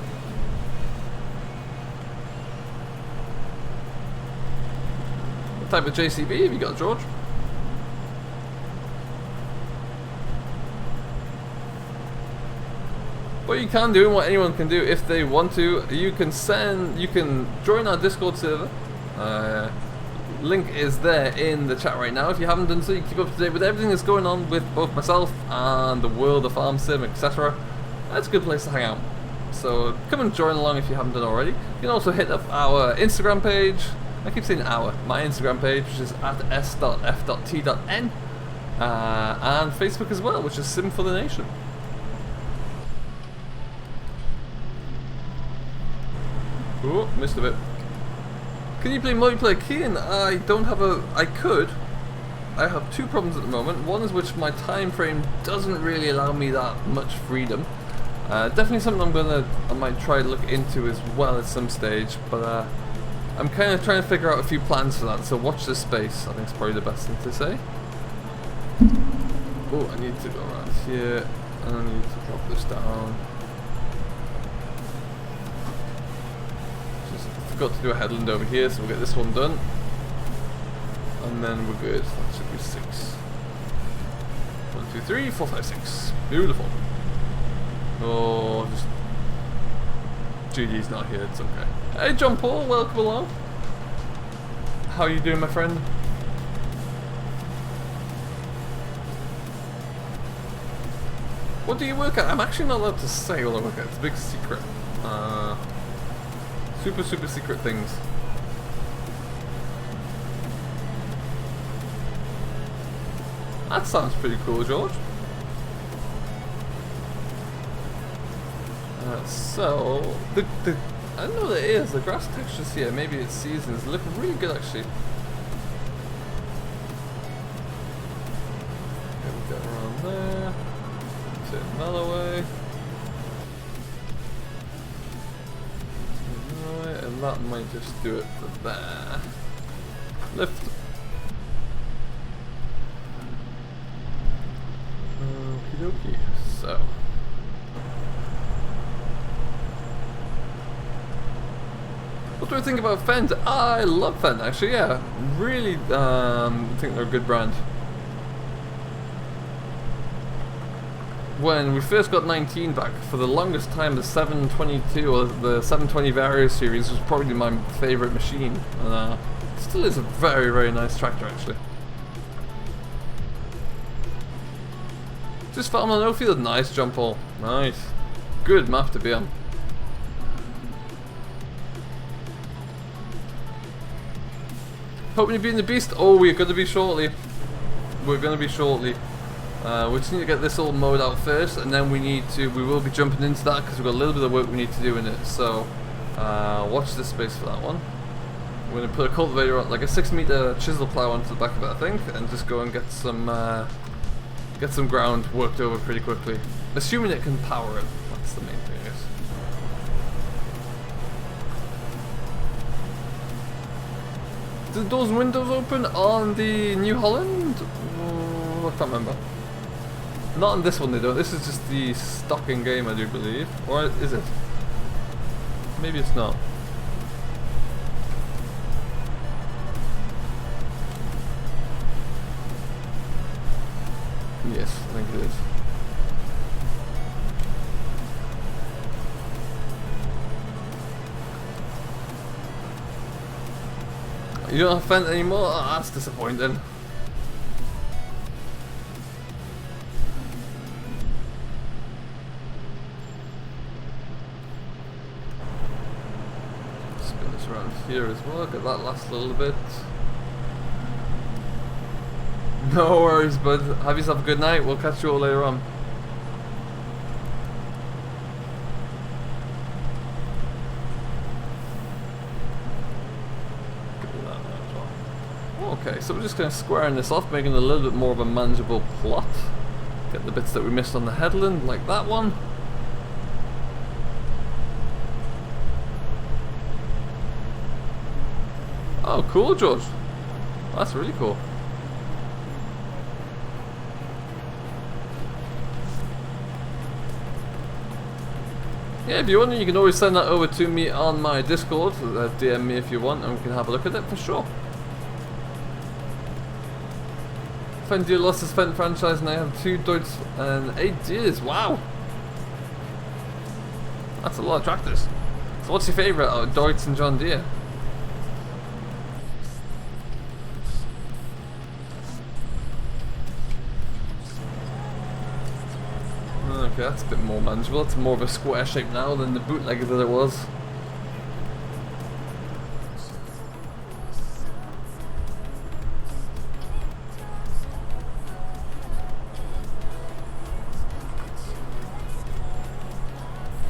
What type of JCB have you got, George? What you can do and what anyone can do if they want to, you can join our Discord server. Link is there in the chat right now. If you haven't done so, you keep up to date with everything that's going on with both myself and the world of farm sim, etc. That's a good place to hang out. So come and join along if you haven't done already. You can also hit up our Instagram page. I keep saying my Instagram page, which is at s.f.t.n, and Facebook as well, which is Sim for the Nation. Oh, missed a bit. Can you play multiplayer, Keen? I don't have I could. I have two problems at the moment. One is which my time frame doesn't really allow me that much freedom. Definitely something I might try to look into as well at some stage, but I'm kind of trying to figure out a few plans for that, so watch this space. I think it's probably the best thing to say. Oh, I need to go around here, and I need to drop this down. Got to do a headland over here, so we'll get this one done, and then we're good. That should be 6. 1, 2, 3, 4, 5, 6. Beautiful. Oh, just GD's not here. It's okay. Hey, John Paul, welcome along. How are you doing, my friend? What do you work at? I'm actually not allowed to say what I work at. It's a big secret. Super, super secret things. That sounds pretty cool, George. So, I don't know what it is. The grass textures here, maybe it's seasons, look really good actually. Okay, we'll get around there. Turn another way. And that might just do it for there. Lift. Okie dokie. So. What do I think about Fendt? I love Fendt actually, yeah. Really think they're a good brand. When we first got 19 back, for the longest time the 722 or the 720 Vario series was probably my favourite machine. Still is a very, very nice tractor actually. Just farm on no field, nice jump hole, nice. Good map to be on. Hoping to be in the beast. Oh, we're going to be shortly. We're going to be shortly. We just need to get this all mowed out first, and then we will be jumping into that because we've got a little bit of work we need to do in it. So, watch this space for that one. We're going to put a cultivator on, like a 6-meter chisel plow onto the back of it, I think, and just go and get some ground worked over pretty quickly. Assuming it can power it. That's the main thing, I guess. Did the doors and windows open on the New Holland? Oh, I can't remember. Not on this one they don't. This is just the stock in game, I do believe. Or is it? Maybe it's not. Yes, I think it is. You don't have Fent anymore? Oh, that's disappointing. Spin this around here as well, get that last little bit. No worries, bud. Have yourself a good night. We'll catch you all later on. Okay, so we're just going to squaring this off, making it a little bit more of a manageable plot. Get the bits that we missed on the headland, like that one. Oh, cool, George. That's really cool. Yeah, if you want, you can always send that over to me on my Discord. DM me if you want, and we can have a look at it for sure. Fent Deer lost his Fent franchise, and I have 2 Deutz and 8 Deers. Wow, that's a lot of tractors. So, what's your favourite out of Deutz and John Deere? Okay, that's a bit more manageable. It's more of a square shape now than the bootleg that it was.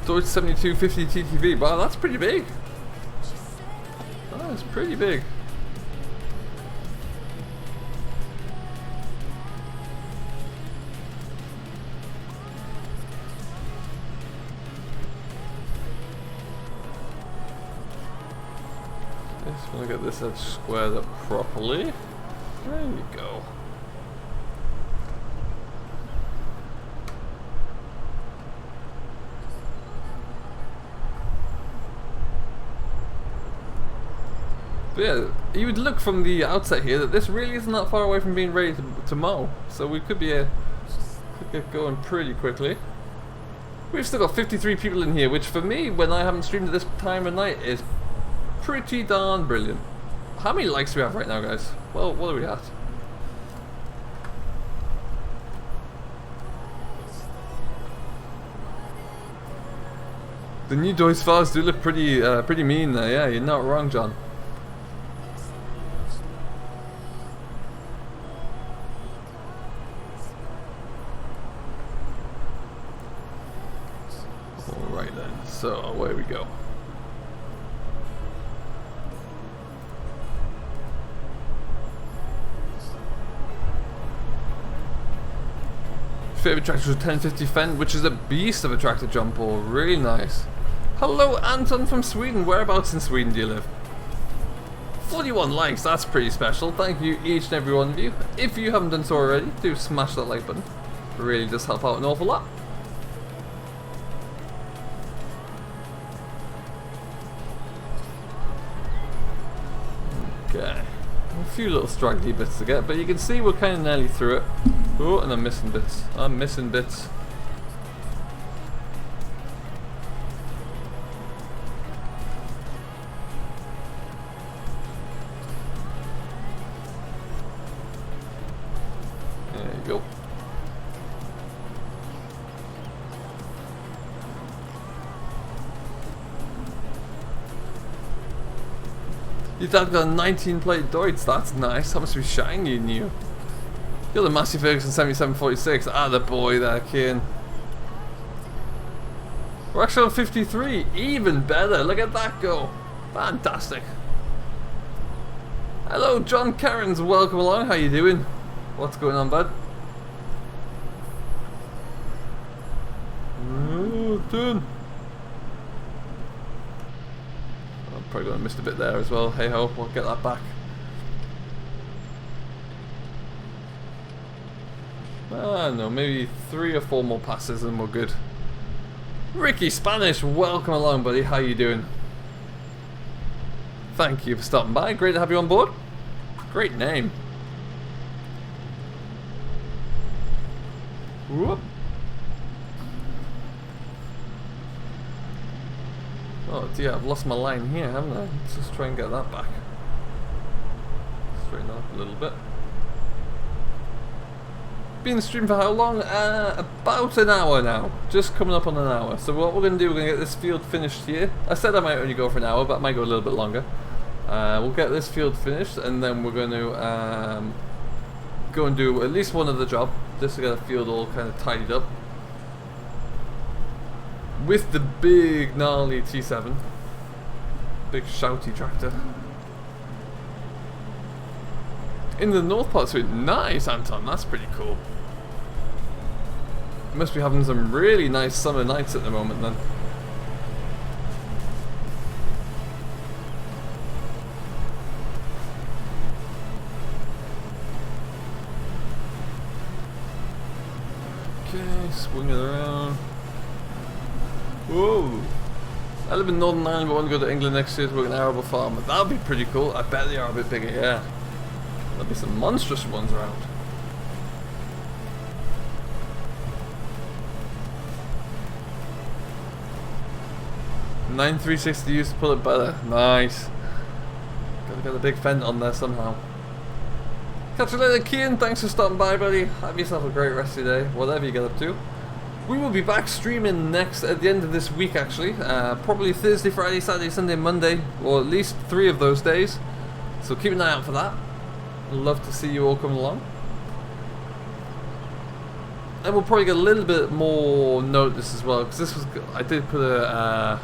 Deutz 7250 TTV. Wow, that's pretty big. That's pretty big. Just want to get this edge squared up properly. There we go. But yeah, you would look from the outset here that this really isn't that far away from being ready to mow, so we could be could get going pretty quickly. We've still got 53 people in here, which for me, when I haven't streamed at this time of night, is pretty darn brilliant. How many likes do we have right now, guys? Well, what are we at? The new Deutz files do look pretty mean there. Yeah, you're not wrong, John. Alright then, so away we go. Favorite tractor was 1050 Fent, which is a beast of a tractor jump ball. Really nice. Hello, Anton from Sweden. Whereabouts in Sweden do you live? 41 likes, that's pretty special. Thank you, each and every one of you. If you haven't done so already, do smash that like button. It really does help out an awful lot. Okay. A few little straggly bits to get, but you can see we're kind of nearly through it. Oh, and I'm missing bits. I'm missing bits. You've got a 19 plate Deutz, that's nice. That must be shiny new. You're the Massey Ferguson 7746. Ah, the boy there, Kian. We're actually on 53. Even better. Look at that go. Fantastic. Hello, John Cairns. Welcome along. How you doing? What's going on, bud? Done. I'm probably going to miss a bit there as well. Hey ho, we'll get that back. No, maybe 3 or 4 more passes and we're good. Ricky Spanish, welcome along, buddy. How you doing? Thank you for stopping by. Great to have you on board. Great name. Whoop. Oh dear, I've lost my line here, haven't I? Let's just try and get that back. Straighten up a little bit. Been streaming for how long? About an hour now. Just coming up on an hour. So what we're going to do, we're going to get this field finished here. I said I might only go for an hour, but I might go a little bit longer. We'll get this field finished, and then we're going to go and do at least one other job, just to get the field all kind of tidied up. With the big gnarly T7. Big shouty tractor. In the north part of it. Nice, Anton, that's pretty cool. Must be having some really nice summer nights at the moment then. Okay, swing it around. Whoa! I live in Northern Ireland but want to go to England next year to work an arable farm. That would be pretty cool. I bet they are a bit bigger, yeah. There'll be some monstrous ones around. $9,360 used to pull it better. Nice. Gotta get a big fend on there somehow. Catch you later, Kian. Thanks for stopping by, buddy. Have yourself a great rest of your day, whatever you get up to. We will be back streaming next at the end of this week, actually. Probably Thursday, Friday, Saturday, Sunday, Monday, or at least 3 of those days. So keep an eye out for that. I'd love to see you all come along. And we'll probably get a little bit more notice as well, because this was, I did put a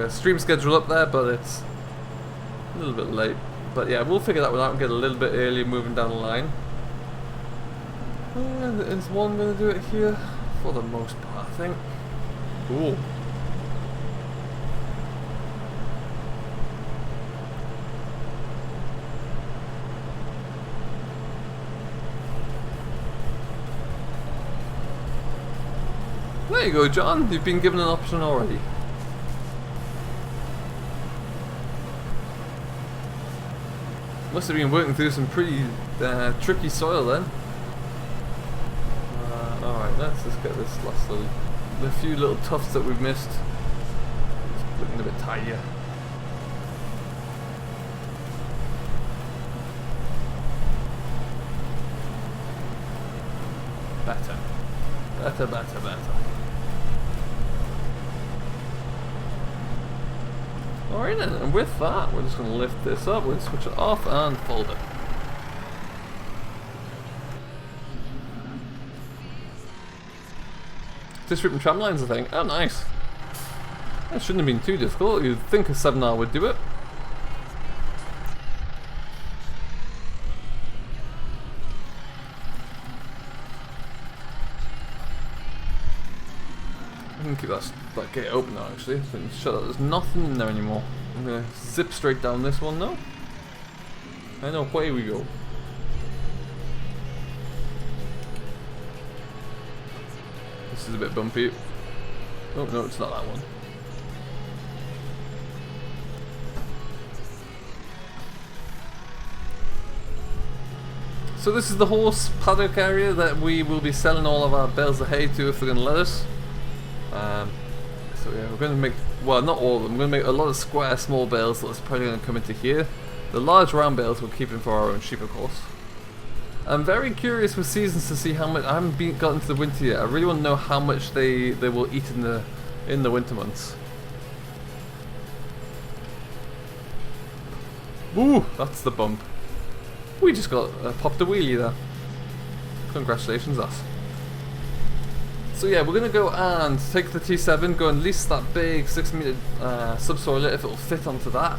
stream schedule up there, but it's a little bit late. But yeah, we'll figure that one out and get a little bit earlier moving down the line. And is one going to do it here? For the most part, I think. Cool. There you go, John. You've been given an option already. Must have been working through some pretty tricky soil then. Alright, let's just get this last little, the few little tufts that we've missed. It's looking a bit tidier. Better. Better, better, better. Alright then, and with that, we're just going to lift this up, we'll switch it off and fold it. Just ripping tram lines, I think. Oh, nice. That shouldn't have been too difficult. You'd think a 7R would do it. I can keep that gate open now, actually. Shut up. There's nothing in there anymore. I'm gonna zip straight down this one now. And away we go. This is a bit bumpy. Oh no, it's not that one. So this is the horse paddock area that we will be selling all of our bales of hay to if they're going to let us. So yeah, we're going to make, well, not all of them, we're going to make a lot of square small bales that's probably going to come into here. The large round bales we're keeping for our own sheep, of course. I'm very curious with seasons to see how much. I haven't gotten to the winter yet. I really want to know how much they will eat in the winter months. Ooh, that's the bump. We just got popped a wheelie there. Congratulations, us. So yeah, we're gonna go and take the T7, go and lease that big 6-meter subsoiler if it'll fit onto that,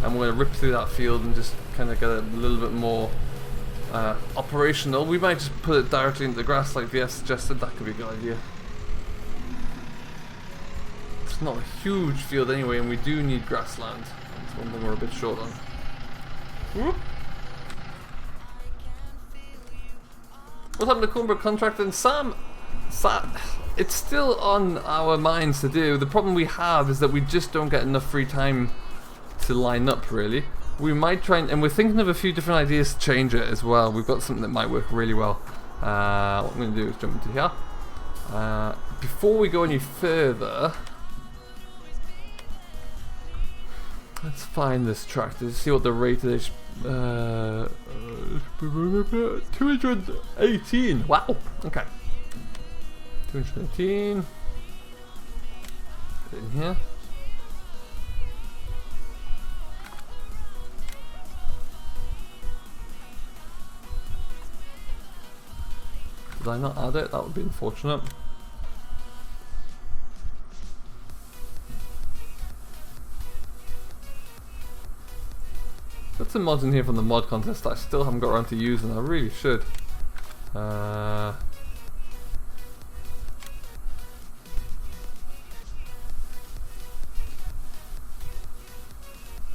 and we're gonna rip through that field and just kind of get a little bit more operational. We might just put it directly into the grass like VS suggested. That could be a good idea. It's not a huge field anyway, and we do need grassland. That's one thing we're a bit short on. Whoop. What's happened to Cornbrook contract and Sam? It's still on our minds to do. The problem we have is that we just don't get enough free time to line up, really. We might try and we're thinking of a few different ideas to change it as well. We've got something that might work really well. What I'm going to do is jump into here. Before we go any further, let's find this tractor to see what the rate is. 218. Wow. Okay. 218. Put it in here. Did I not add it? That would be unfortunate. Got some mods in here from the mod contest that I still haven't got around to using. I really should.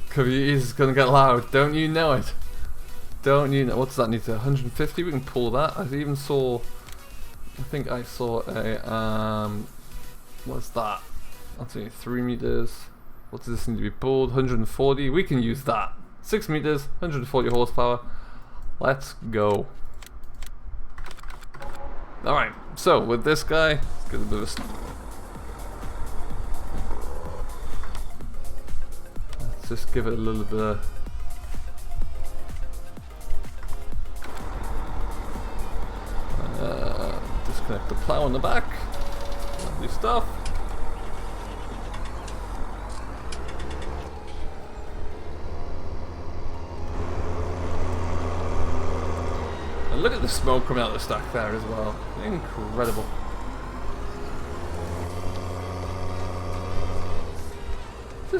Cookies is gonna get loud. Don't you know it? Don't you know? What does that need to? 150. We can pull that. I even saw. I think I saw a. What's that? That's only 3 meters. What does this need to be pulled? 140. We can use that. 6 meters, 140 horsepower. Let's go. Alright, so with this guy, let's get a bit of let's just give it a little bit of disconnect the plow on the back. Lovely stuff. Look at the smoke coming out of the stack there as well. Incredible.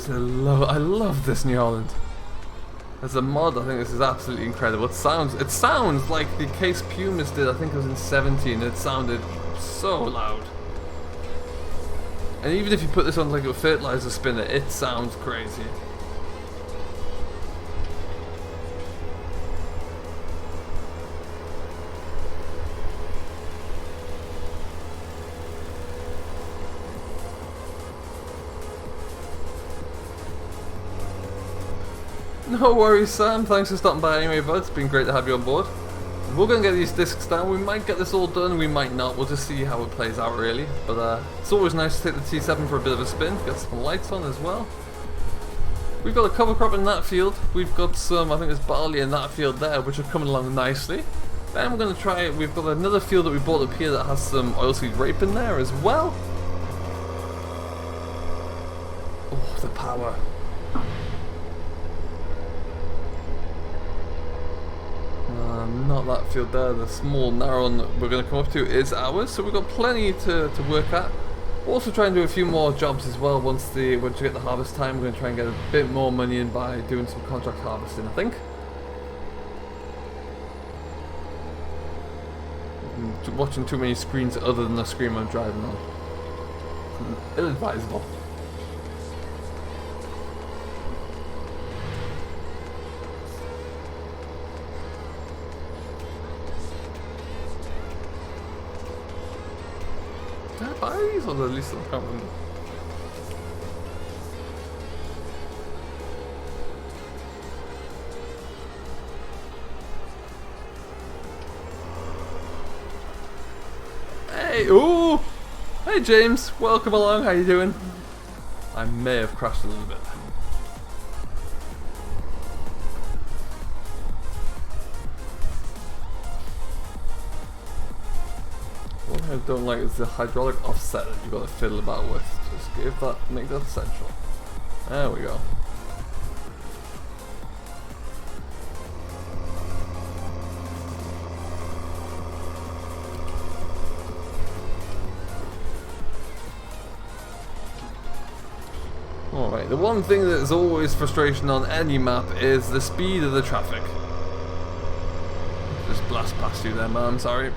I love this New Holland. As a mod, I think this is absolutely incredible. It sounds like the Case Pumas did. I think it was in 17. It sounded so loud. And even if you put this on like a fertilizer spinner, it sounds crazy. No worries, Sam. Thanks for stopping by anyway, bud. It's been great to have you on board. We're going to get these discs down. We might get this all done, we might not. We'll just see how it plays out, really. But it's always nice to take the T7 for a bit of a spin. Get some lights on as well. We've got a cover crop in that field. We've got some, I think there's barley in that field there, which are coming along nicely. Then we're going to try, we've got another field that we bought up here that has some oilseed rape in there as well. Oh, the power. Not that field there, the small narrow one that we're going to come up to is ours, so we've got plenty to work at. We'll also try and do a few more jobs as well once we get the harvest time. We're going to try and get a bit more money in by doing some contract harvesting, I think. Watching too many screens other than the screen I'm driving on. Ill-advisable. Did I buy these or at least I can't remember? Hey, ooh! Hey James, welcome along, how you doing? I may have crashed a little bit. What I don't like is the hydraulic offset that you've got to fiddle about with. Just make that central. There we go. The one thing that is always frustration on any map is the speed of the traffic. Just blast past you there, man, I'm sorry.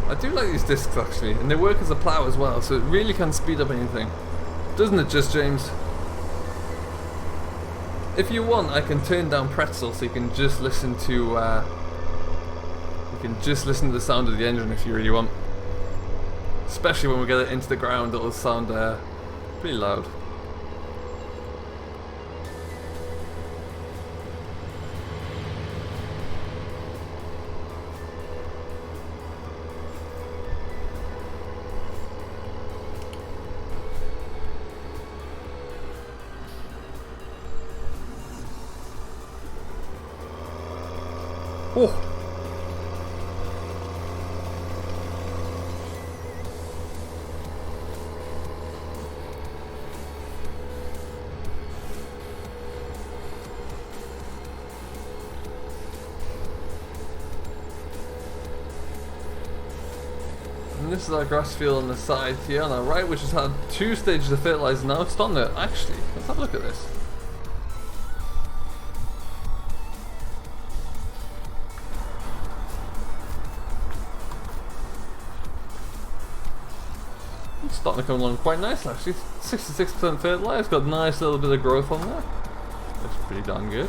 I do like these discs actually, and they work as a plow as well, so it really can speed up anything. Doesn't it just, James? If you want, I can turn down pretzel so you can just listen to the sound of the engine if you really want. Especially when we get it into the ground, it'll sound pretty loud. Oh! And this is our grass field on the side here on our right, which has had 2 stages of fertilize. Now it's done there. Actually, let's have a look at this. It's starting to come along quite nicely actually. 66% fertilize, got a nice little bit of growth on there. That's pretty darn good.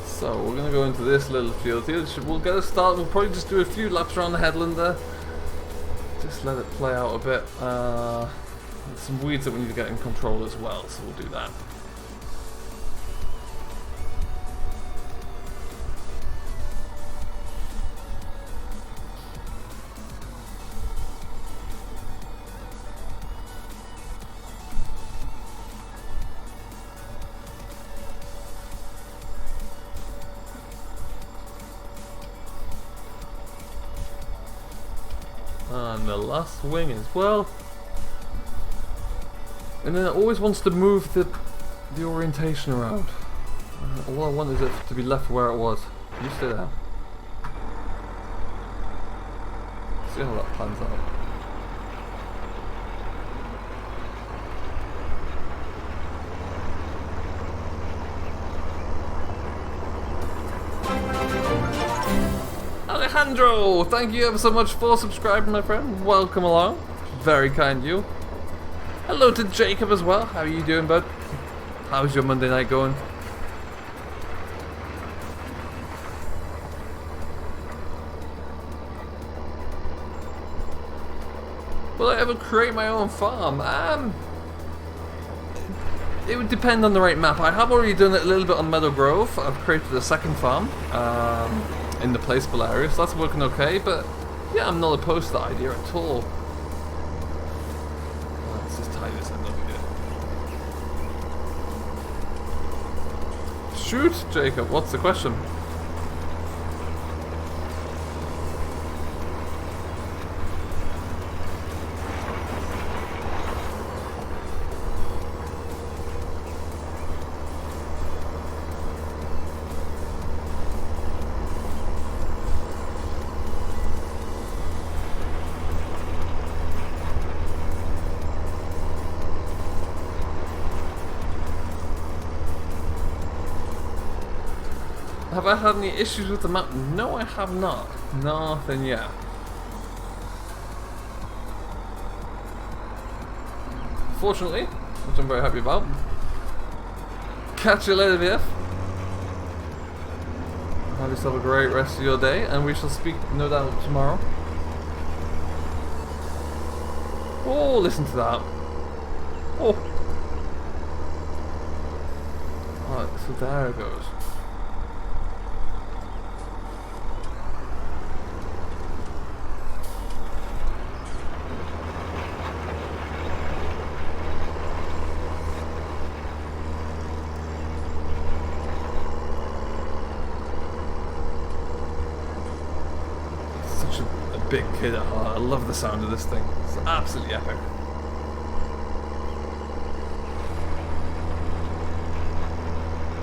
So we're going to go into this little field here. We'll get a start. We'll probably just do a few laps around the headland there. Just let it play out a bit. There's some weeds that we need to get in control as well, so we'll do that. And the last wing as well. And then it always wants to move the orientation around. All I want is it to be left where it was. You stay there. See how that plans out. Alejandro, thank you ever so much for subscribing, my friend. Welcome along. Very kind of you. Hello to Jacob as well. How are you doing, bud? How's your Monday night going? Will I ever create my own farm? It would depend on the right map. I have already done it a little bit on Meadow Grove. I've created a second farm in the placeable area, so that's working okay. But yeah, I'm not opposed to that idea at all. Let's just tie this end up here. Shoot, Jacob. What's the question? Have I had any issues with the map? No, I have not. Nothing yet. Fortunately, which I'm very happy about. Catch you later, VF. Have yourself a great rest of your day, and we shall speak, no doubt, tomorrow. Oh, listen to that. Oh. Alright, so there it goes. big kid at heart. I love the sound of this thing. It's absolutely epic.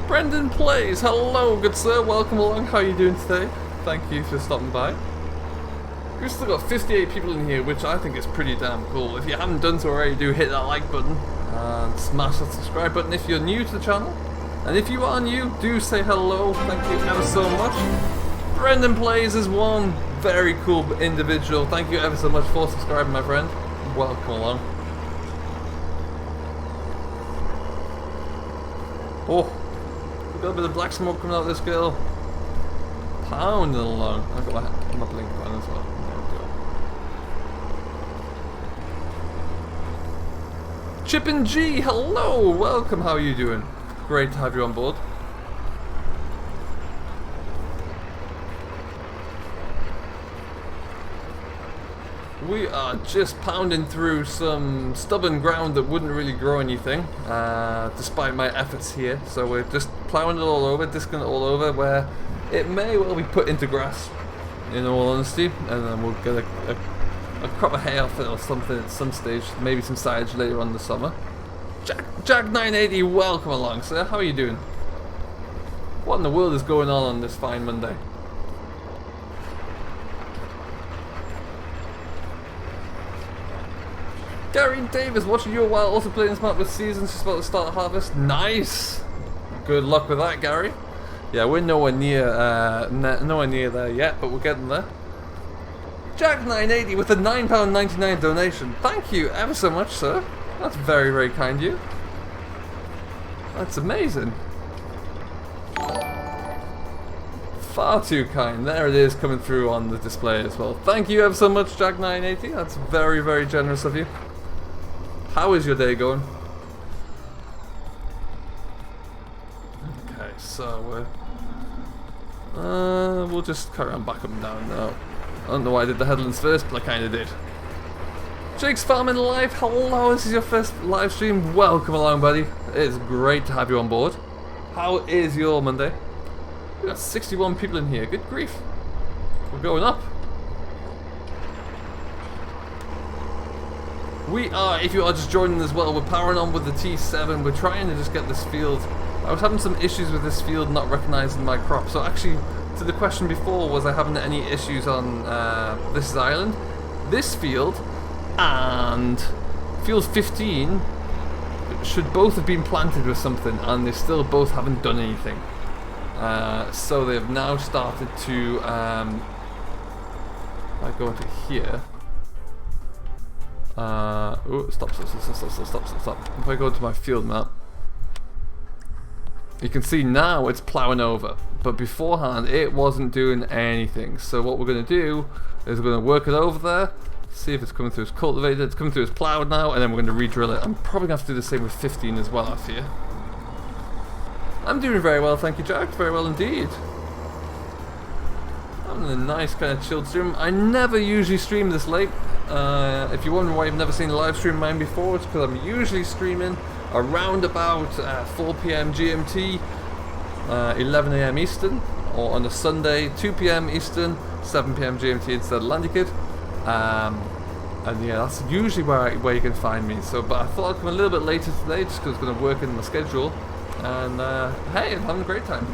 Brendan Plays, hello good sir, welcome along, how are you doing today? Thank you for stopping by. We've still got 58 people in here, which I think is pretty damn cool. If you haven't done so already, do hit that like button and smash that subscribe button if you're new to the channel. And if you are new, do say hello, thank you ever so much. Brendan Plays is one very cool individual, thank you ever so much for subscribing my friend. Welcome along. Oh. Got a bit of black smoke coming out of this girl. Pounding along. I've got my blink on as well. There we go. Chip and G, hello! Welcome, how are you doing? Great to have you on board. We are just pounding through some stubborn ground that wouldn't really grow anything, despite my efforts here. So we're just ploughing it all over, disking it all over, where it may well be put into grass, in all honesty, and then we'll get a crop of hay off it or something at some stage, maybe some silage later on in the summer. Jack980, welcome along, sir. How are you doing? What in the world is going on this fine Monday? Gary Davis watching you a while, also playing this map with seasons, just about to start harvest. Nice! Good luck with that, Gary. Yeah, we're nowhere near there yet, but we're getting there. Jack980 with a £9.99 donation. Thank you ever so much, sir. That's very, very kind of you. That's amazing. Far too kind. There it is coming through on the display as well. Thank you ever so much, Jack980. That's very, very generous of you. How is your day going? Okay, so we'll just carry on back up and down now. I don't know why I did the headlands first, but I kind of did. Jake's Farming Live, hello, this is your first live stream. Welcome along, buddy. It's great to have you on board. How is your Monday? We've got 61 people in here, good grief. We're going up. We are, if you are just joining as well, we're powering on with the T7. We're trying to just get this field. I was having some issues with this field not recognizing my crop. So actually, to the question before, was I having any issues on this island? This field and field 15 should both have been planted with something, and they still both haven't done anything. So they've now started to, I go into here. Stop. If I go to my field map, you can see now it's ploughing over, but beforehand it wasn't doing anything. So what we're going to do is we're going to work it over there, see if it's coming through as cultivated. It's coming through as ploughed now, and then we're going to re-drill it. I'm probably going to have to do the same with 15 as well, I fear. I'm doing very well, thank you, Jack. Very well indeed. I'm in a nice kind of chilled stream. I never usually stream this late. If you're wondering why you've never seen a live stream of mine before, it's because I'm usually streaming around about 4 PM GMT, 11 AM Eastern, or on a Sunday 2 PM Eastern, 7 PM GMT instead of Landikid. And yeah, that's usually where you can find me. So, but I thought I'd come a little bit later today just because it's going to work in my schedule. And hey, I'm having a great time.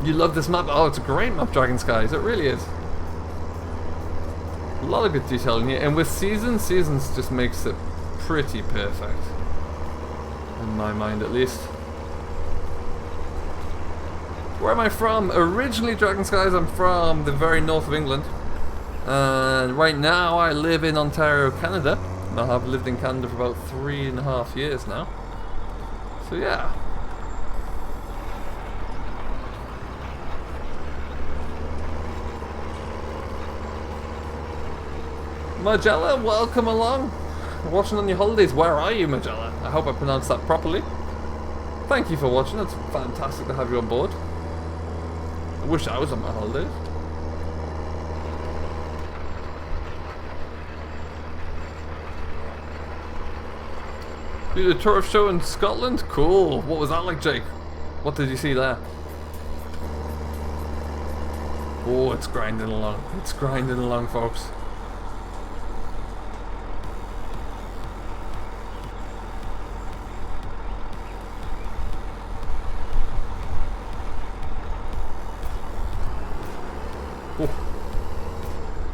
You love this map? Oh, it's a great map, Dragon Skies. It really is. A lot of good detail in here, and with seasons just makes it pretty perfect. In my mind, at least. Where am I from? Originally, Dragon Skies, I'm from the very north of England. And right now, I live in Ontario, Canada. I have lived in Canada for about 3.5 years now. So yeah. Magella, welcome along. Watching on your holidays. Where are you, Magella? I hope I pronounced that properly. Thank you for watching. It's fantastic to have you on board. I wish I was on my holidays. Did a turf show in Scotland? Cool. What was that like, Jake? What did you see there? Oh, it's grinding along. It's grinding along, folks.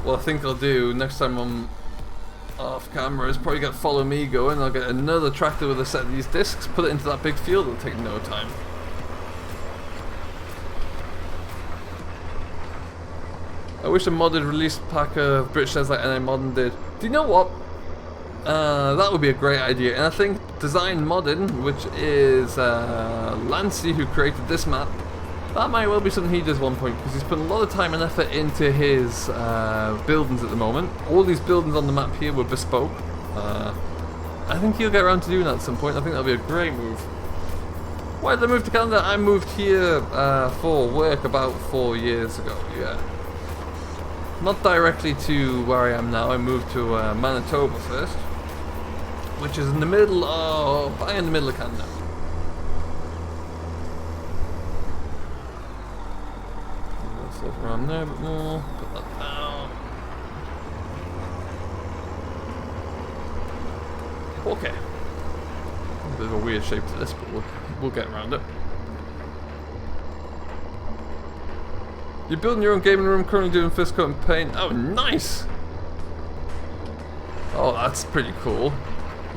What I think I'll do next time I'm off camera is probably get Follow Me going. I'll get another tractor with a set of these discs, put it into that big field. It'll take no time. I wish a modded release pack of British says like NA Modern did. Do you know what? That would be a great idea. And I think Design Modern, which is Lancy who created this map, that might well be something he does at one point, because he's put a lot of time and effort into his buildings at the moment. All these buildings on the map here were bespoke. I think he'll get around to doing that at some point. I think that'll be a great move. Why did I move to Canada? I moved here for work about 4 years ago, yeah. Not directly to where I am now. I moved to Manitoba first, which is in the middle of, in the middle of Canada. Stuff around there a bit more. Put that down. Okay. A bit of a weird shape to this, but we'll get around it. You're building your own gaming room, currently doing first coat and paint. Oh, nice! Oh, that's pretty cool.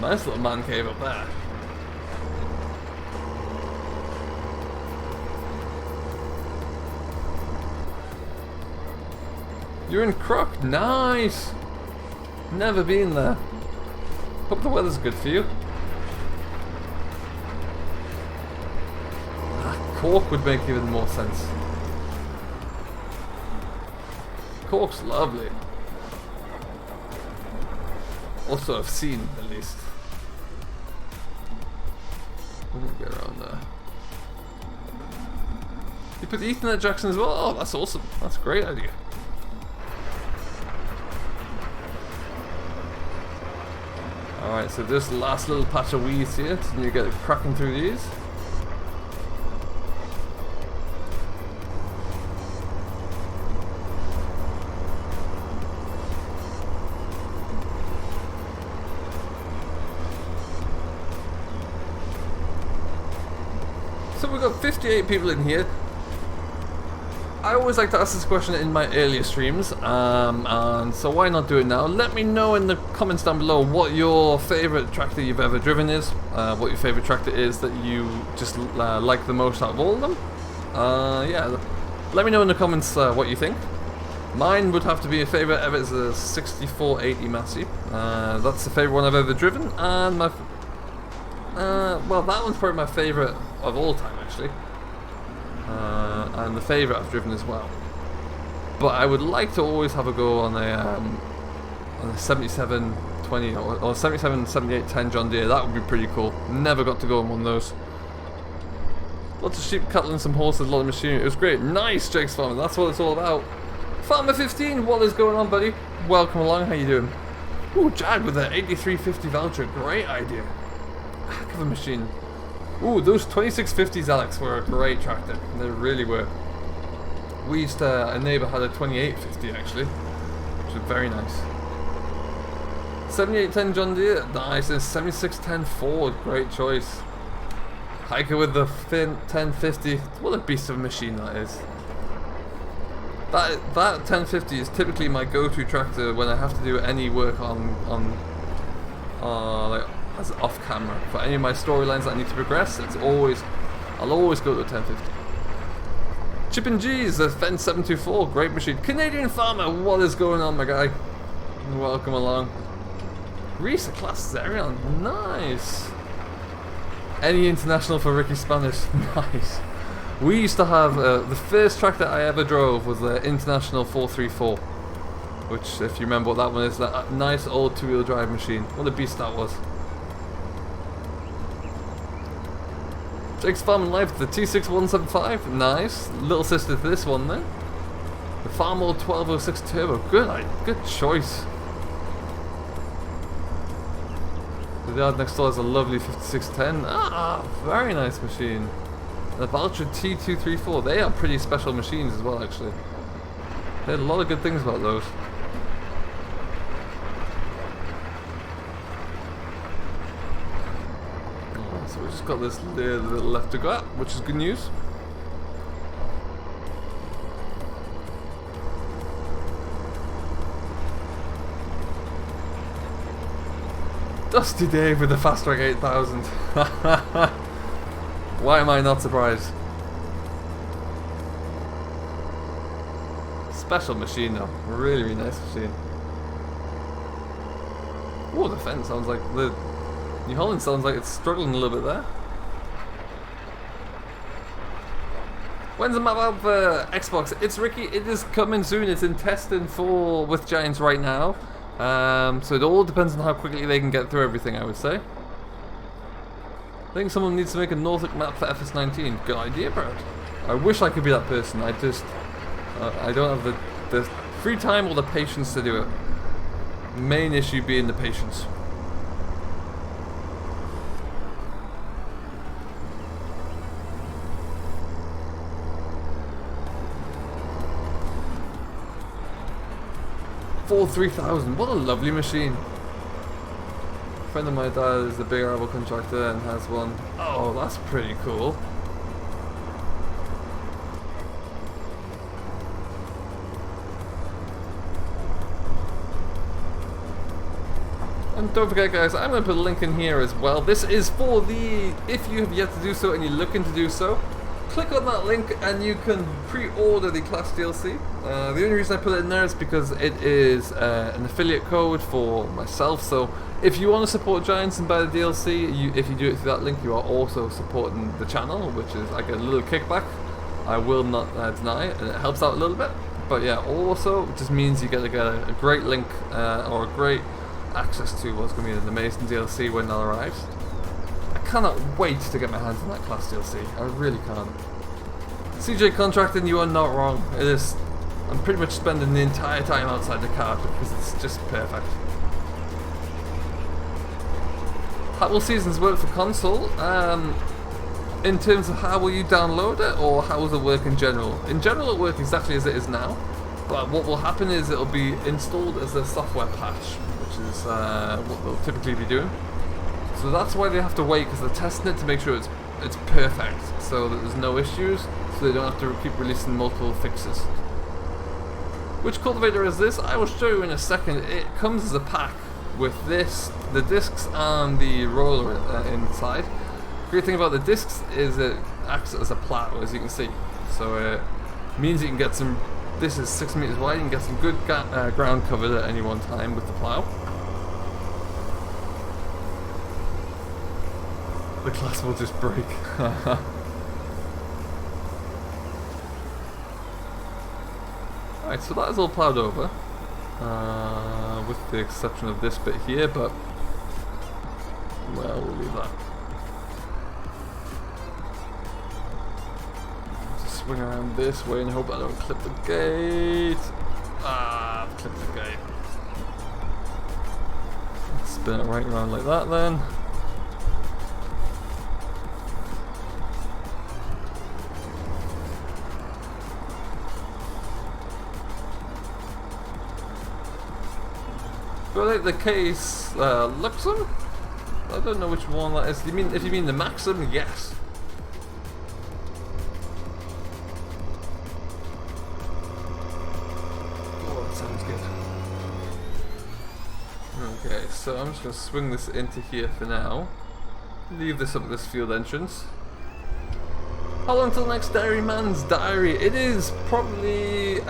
Nice little man cave up there. You're in Croc, nice! Never been there. Hope the weather's good for you. Cork would make even more sense. Cork's lovely. Also, I've seen at least. Let me get around there. You put the Ethernet jacks in as well? Oh, that's awesome. That's a great idea. Alright, so this last little patch of weeds here, and you get it cracking through these. So we've got 58 people in here. I always like to ask this question in my earlier streams, and so why not do it now? Let me know in the comments down below what your favourite tractor you've ever driven is, what your favourite tractor is that you just like the most out of all of them. Yeah, let me know in the comments what you think. Mine would have to be a favourite ever is a 6480 Massey. That's the favourite one I've ever driven, and my well, that one's probably my favourite of all time actually. And the favourite I've driven as well. But I would like to always have a go on a 7720 or 77 78 10 John Deere. That would be pretty cool. Never got to go on one of those. Lots of sheep, cattle and some horses, a lot of machinery. It was great. Nice, Jake's Farmer. That's what it's all about. Farmer 15, what is going on, buddy? Welcome along. How you doing? Ooh, Jag with the 8350 voucher. Great idea. Heck of a machine. Ooh, those 2650s, Alex, were a great tractor. They really were. We used to, a neighbour had a 2850 actually, which was very nice. 7810 John Deere, nice, and 7610 Ford, great choice. Hiker with the 1050, what a beast of a machine that is. That 1050 is typically my go-to tractor when I have to do any work on like, as off camera. For any of my storylines that I need to progress, I'll always go to a 1050. Chip and G's, the Fence 724, great machine. Canadian Farmer, what is going on, my guy? Welcome along. Reese, a CLAAS Zerion, nice. Any international for Ricky Spanish, nice. We used to have, the first tractor I ever drove was the International 434. Which, if you remember what that one is, that nice old two-wheel drive machine. What a beast that was. Jake's Farm and Life, the T6175, nice. Little sister to this one then. The Farmall 1206 Turbo, good choice. The yard next door has a lovely 5610. Ah, very nice machine. The Valtra T234, they are pretty special machines as well, actually. They had a lot of good things about those. So we've just got this little left to go at, which is good news. Dusty Dave with the Fast Track 8000. Why am I not surprised? Special machine though, really, really nice machine. Oh, the fence sounds like the New Holland sounds like it's struggling a little bit there. When's the map out for Xbox? It's Ricky. It is coming soon. It's in testing with Giants right now. So it all depends on how quickly they can get through everything, I would say. I think someone needs to make a Norfolk map for FS19. Good idea, Brad. I wish I could be that person. I just... I don't have the free time or the patience to do it. Main issue being the patience. Ford 3000, what a lovely machine. A friend of my dad is a big arable contractor and has one. Oh, that's pretty cool. And don't forget, guys, I'm going to put a link in here as well. This is for the, if you have yet to do so and you're looking to do so, click on that link and you can pre-order the CLAAS DLC. The only reason I put it in there is because it is an affiliate code for myself. So if you want to support Giants and buy the DLC, if you do it through that link, you are also supporting the channel, which is I get a little kickback. I will not deny it, and it helps out a little bit. But yeah, also it just means you get a great link or a great access to what's going to be an amazing DLC when that arrives. I cannot wait to get my hands on that CLAAS DLC. I really can't. CJ Contracting, you are not wrong. It is. I'm pretty much spending the entire time outside the car because it's just perfect. How will Seasons work for console? In terms of how will you download it, or how will it work in general? In general, it'll work exactly as it is now. But what will happen is it'll be installed as a software patch, which is what they'll typically be doing. So that's why they have to wait, because they're testing it to make sure it's perfect, so that there's no issues, so they don't have to keep releasing multiple fixes. Which cultivator is this? I will show you in a second. It comes as a pack with this, the discs and the roller inside. Great thing about the discs is it acts as a plow, as you can see. So it means you can get some. This is 6 meters wide. You can get some good ground covered at any one time with the plow. The CLAAS will just break. Alright, so that is all plowed over, with the exception of this bit here, but well, we'll leave that. Just swing around this way and hope I don't clip the gate. Ah, I've clipped the gate. Let's spin it right around like that then. Do I like the case Luxem? I don't know which one that is. If you mean the Maxim, yes. Oh, that sounds good. Okay, so I'm just going to swing this into here for now. Leave this up at this field entrance. How long till the next Dairyman's Diary? It is probably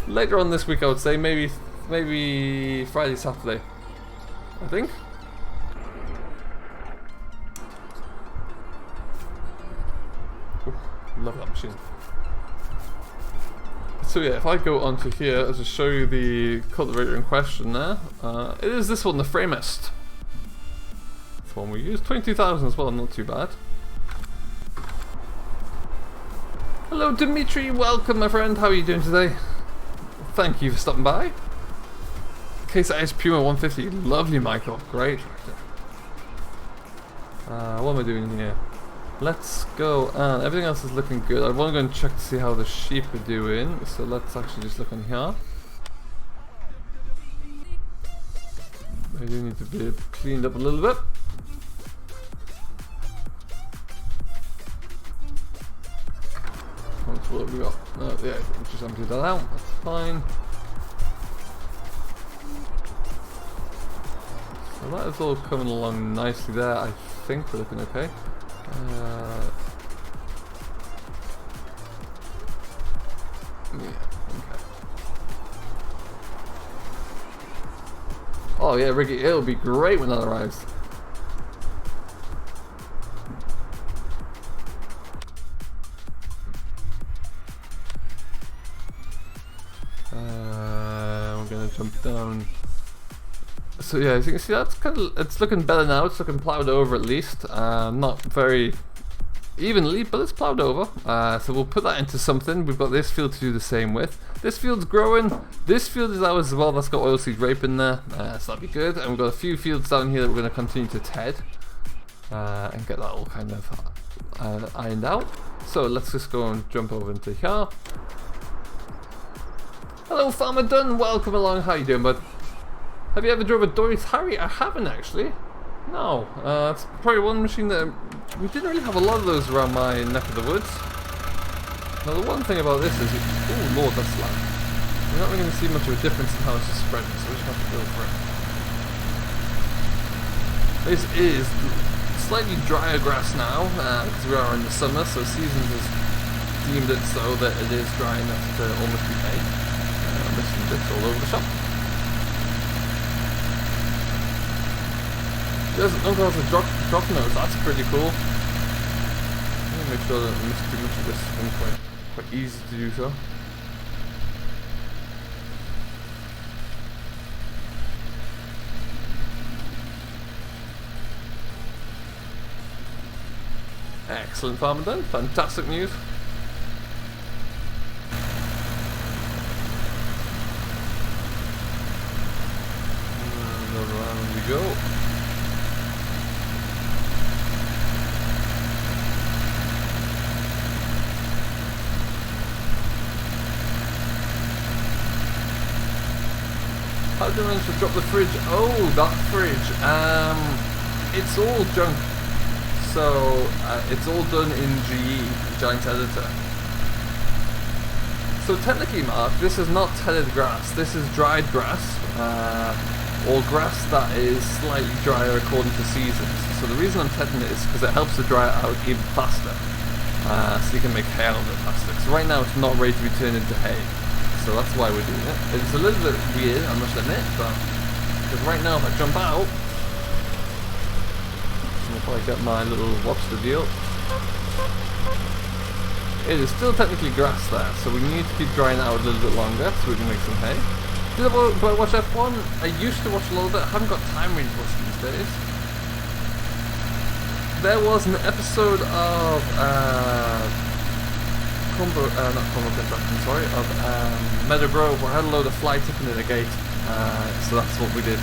later on this week, I would say. Maybe Friday, Saturday, I think. Ooh, love that machine. So yeah, if I go onto here, I'll just show you the cultivator in question there. It is this one, the Framest. That's the one we use. 22,000 as well, not too bad. Hello Dimitri, welcome my friend, how are you doing today? Thank you for stopping by. Case Ice Puma 150, lovely Michael, great. What am I doing here? Let's go, and everything else is looking good. I want to go and check to see how the sheep are doing, so let's actually just look on here. They do need to be cleaned up a little bit. What have we got? Oh, yeah, just emptied that out. That's fine. So that is all coming along nicely there. I think we're looking okay. Yeah, okay. Oh yeah, Ricky, it'll be great when that arrives. We're gonna jump down. So yeah, as you can see, that's kind of, it's looking better now. It's looking plowed over at least. Not very evenly, but it's plowed over. So we'll put that into something. We've got this field to do the same with. This field's growing. This field is ours as well. That's got oilseed rape in there, so that'll be good. And we've got a few fields down here that we're going to continue to ted and get that all kind of ironed out. So let's just go and jump over into here. Hello, Farmer Dunn. Welcome along. How you doing, bud? Have you ever drove a Doris Harry? I haven't actually. No. It's probably one machine that we didn't really have a lot of those around my neck of the woods. Now the one thing about this is, oh lord, that's loud. We're not really going to see much of a difference in how it's spreading, so we just have to go for it. This is slightly drier grass now, because we are in the summer, so Seasons has deemed it so that it is dry enough to almost be hay. Missing bits all over the shop. There's Uncle has a drop nose, that's pretty cool. I'm gonna make sure that I don't miss too much of this. It's been quite easy to do so. Excellent, Farmer Dunn. Fantastic news. Another round we go. How did I manage to drop the fridge? Oh, that fridge. It's all junk. So it's all done in GE, Giant Editor. So technically, Mark, this is not tedded grass. This is dried grass, or grass that is slightly drier according to seasons. So the reason I'm tedding it is because it helps to dry it out even faster, so you can make hay out of it faster. So right now it's not ready to be turned into hay. So that's why we're doing it. It's a little bit weird, I must admit, but because right now if I jump out, if I get my little watch the deal, it is still technically grass there, so we need to keep drying it out a little bit longer so we can make some hay. Do I watch F1? I used to watch a little bit. I haven't got time really to watch these days. There was an episode of Meadow Grove, where I had a load of fly tipping in a gate, so that's what we did.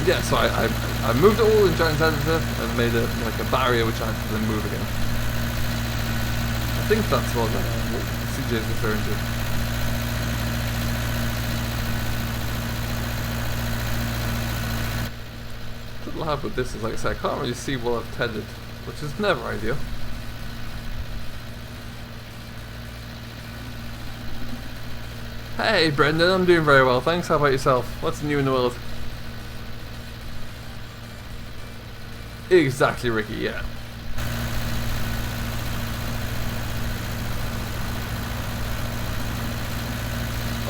And so I moved it all in Giant Editor and made it like a barrier which I had to then move again. I think that's what CJ is referring to. What will happen with this is, like I said, I can't really see what I've tedded, which is never ideal. Hey Brendan, I'm doing very well, thanks. How about yourself? What's new in the world? Exactly, Ricky, yeah.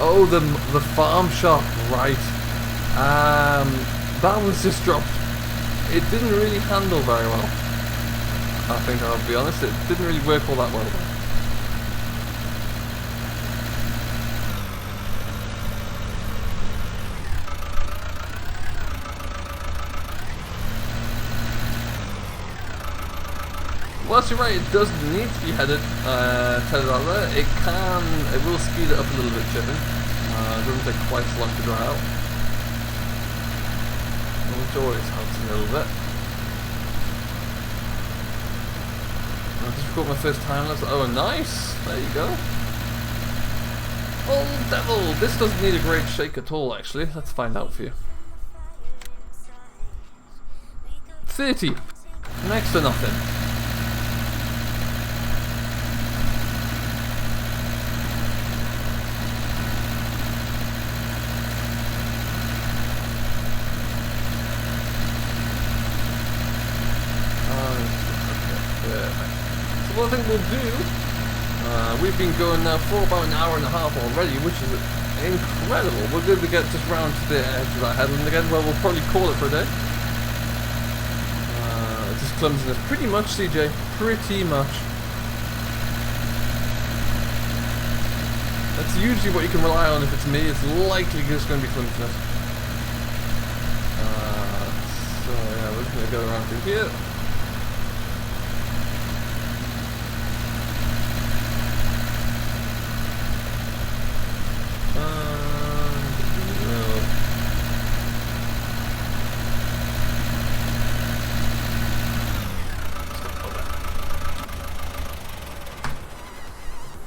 Oh, the farm shop, right. That was just dropped. It didn't really handle very well. I think I'll be honest, it didn't really work all that well. Whilst you're right, it does need to be tedded out there. It will speed it up a little bit, chipping. It doesn't take quite so long to dry out. which always helps a little bit. I just record my first time lapse. Oh, nice! There you go. Oh, devil! This doesn't need a great shake at all, actually. Let's find out for you. 30. Next to nothing. What I think we'll do, we've been going now for about an hour and a half already, which is incredible. We're going to get just round to the edge of that headland again, where we'll probably call it for a day. Just clumsiness, pretty much, CJ, pretty much. That's usually what you can rely on if it's me. It's likely just going to be clumsiness. So yeah, we're just going to go around through here.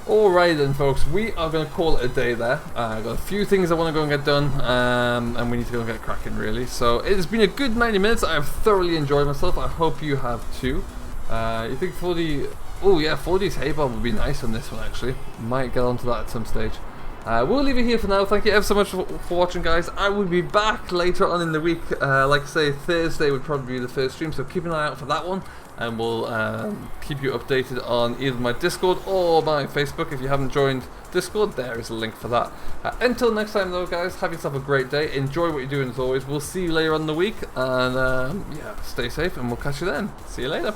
Alright then folks, we are going to call it a day there. I've got a few things I want to go and get done, and we need to go and get cracking really. So it has been a good 90 minutes, I've thoroughly enjoyed myself, I hope you have too. You think 40's hay bomb would be nice on this one actually. Might get onto that at some stage. We'll leave it here for now. Thank you ever so much for watching, guys. I will be back later on in the week. Like I say, Thursday would probably be the first stream, so keep an eye out for that one. And we'll keep you updated on either my Discord or my Facebook. If you haven't joined Discord, there is a link for that. Until next time though, guys, have yourself a great day. Enjoy what you're doing as always. We'll see you later on in the week. And yeah, stay safe and we'll catch you then. See you later.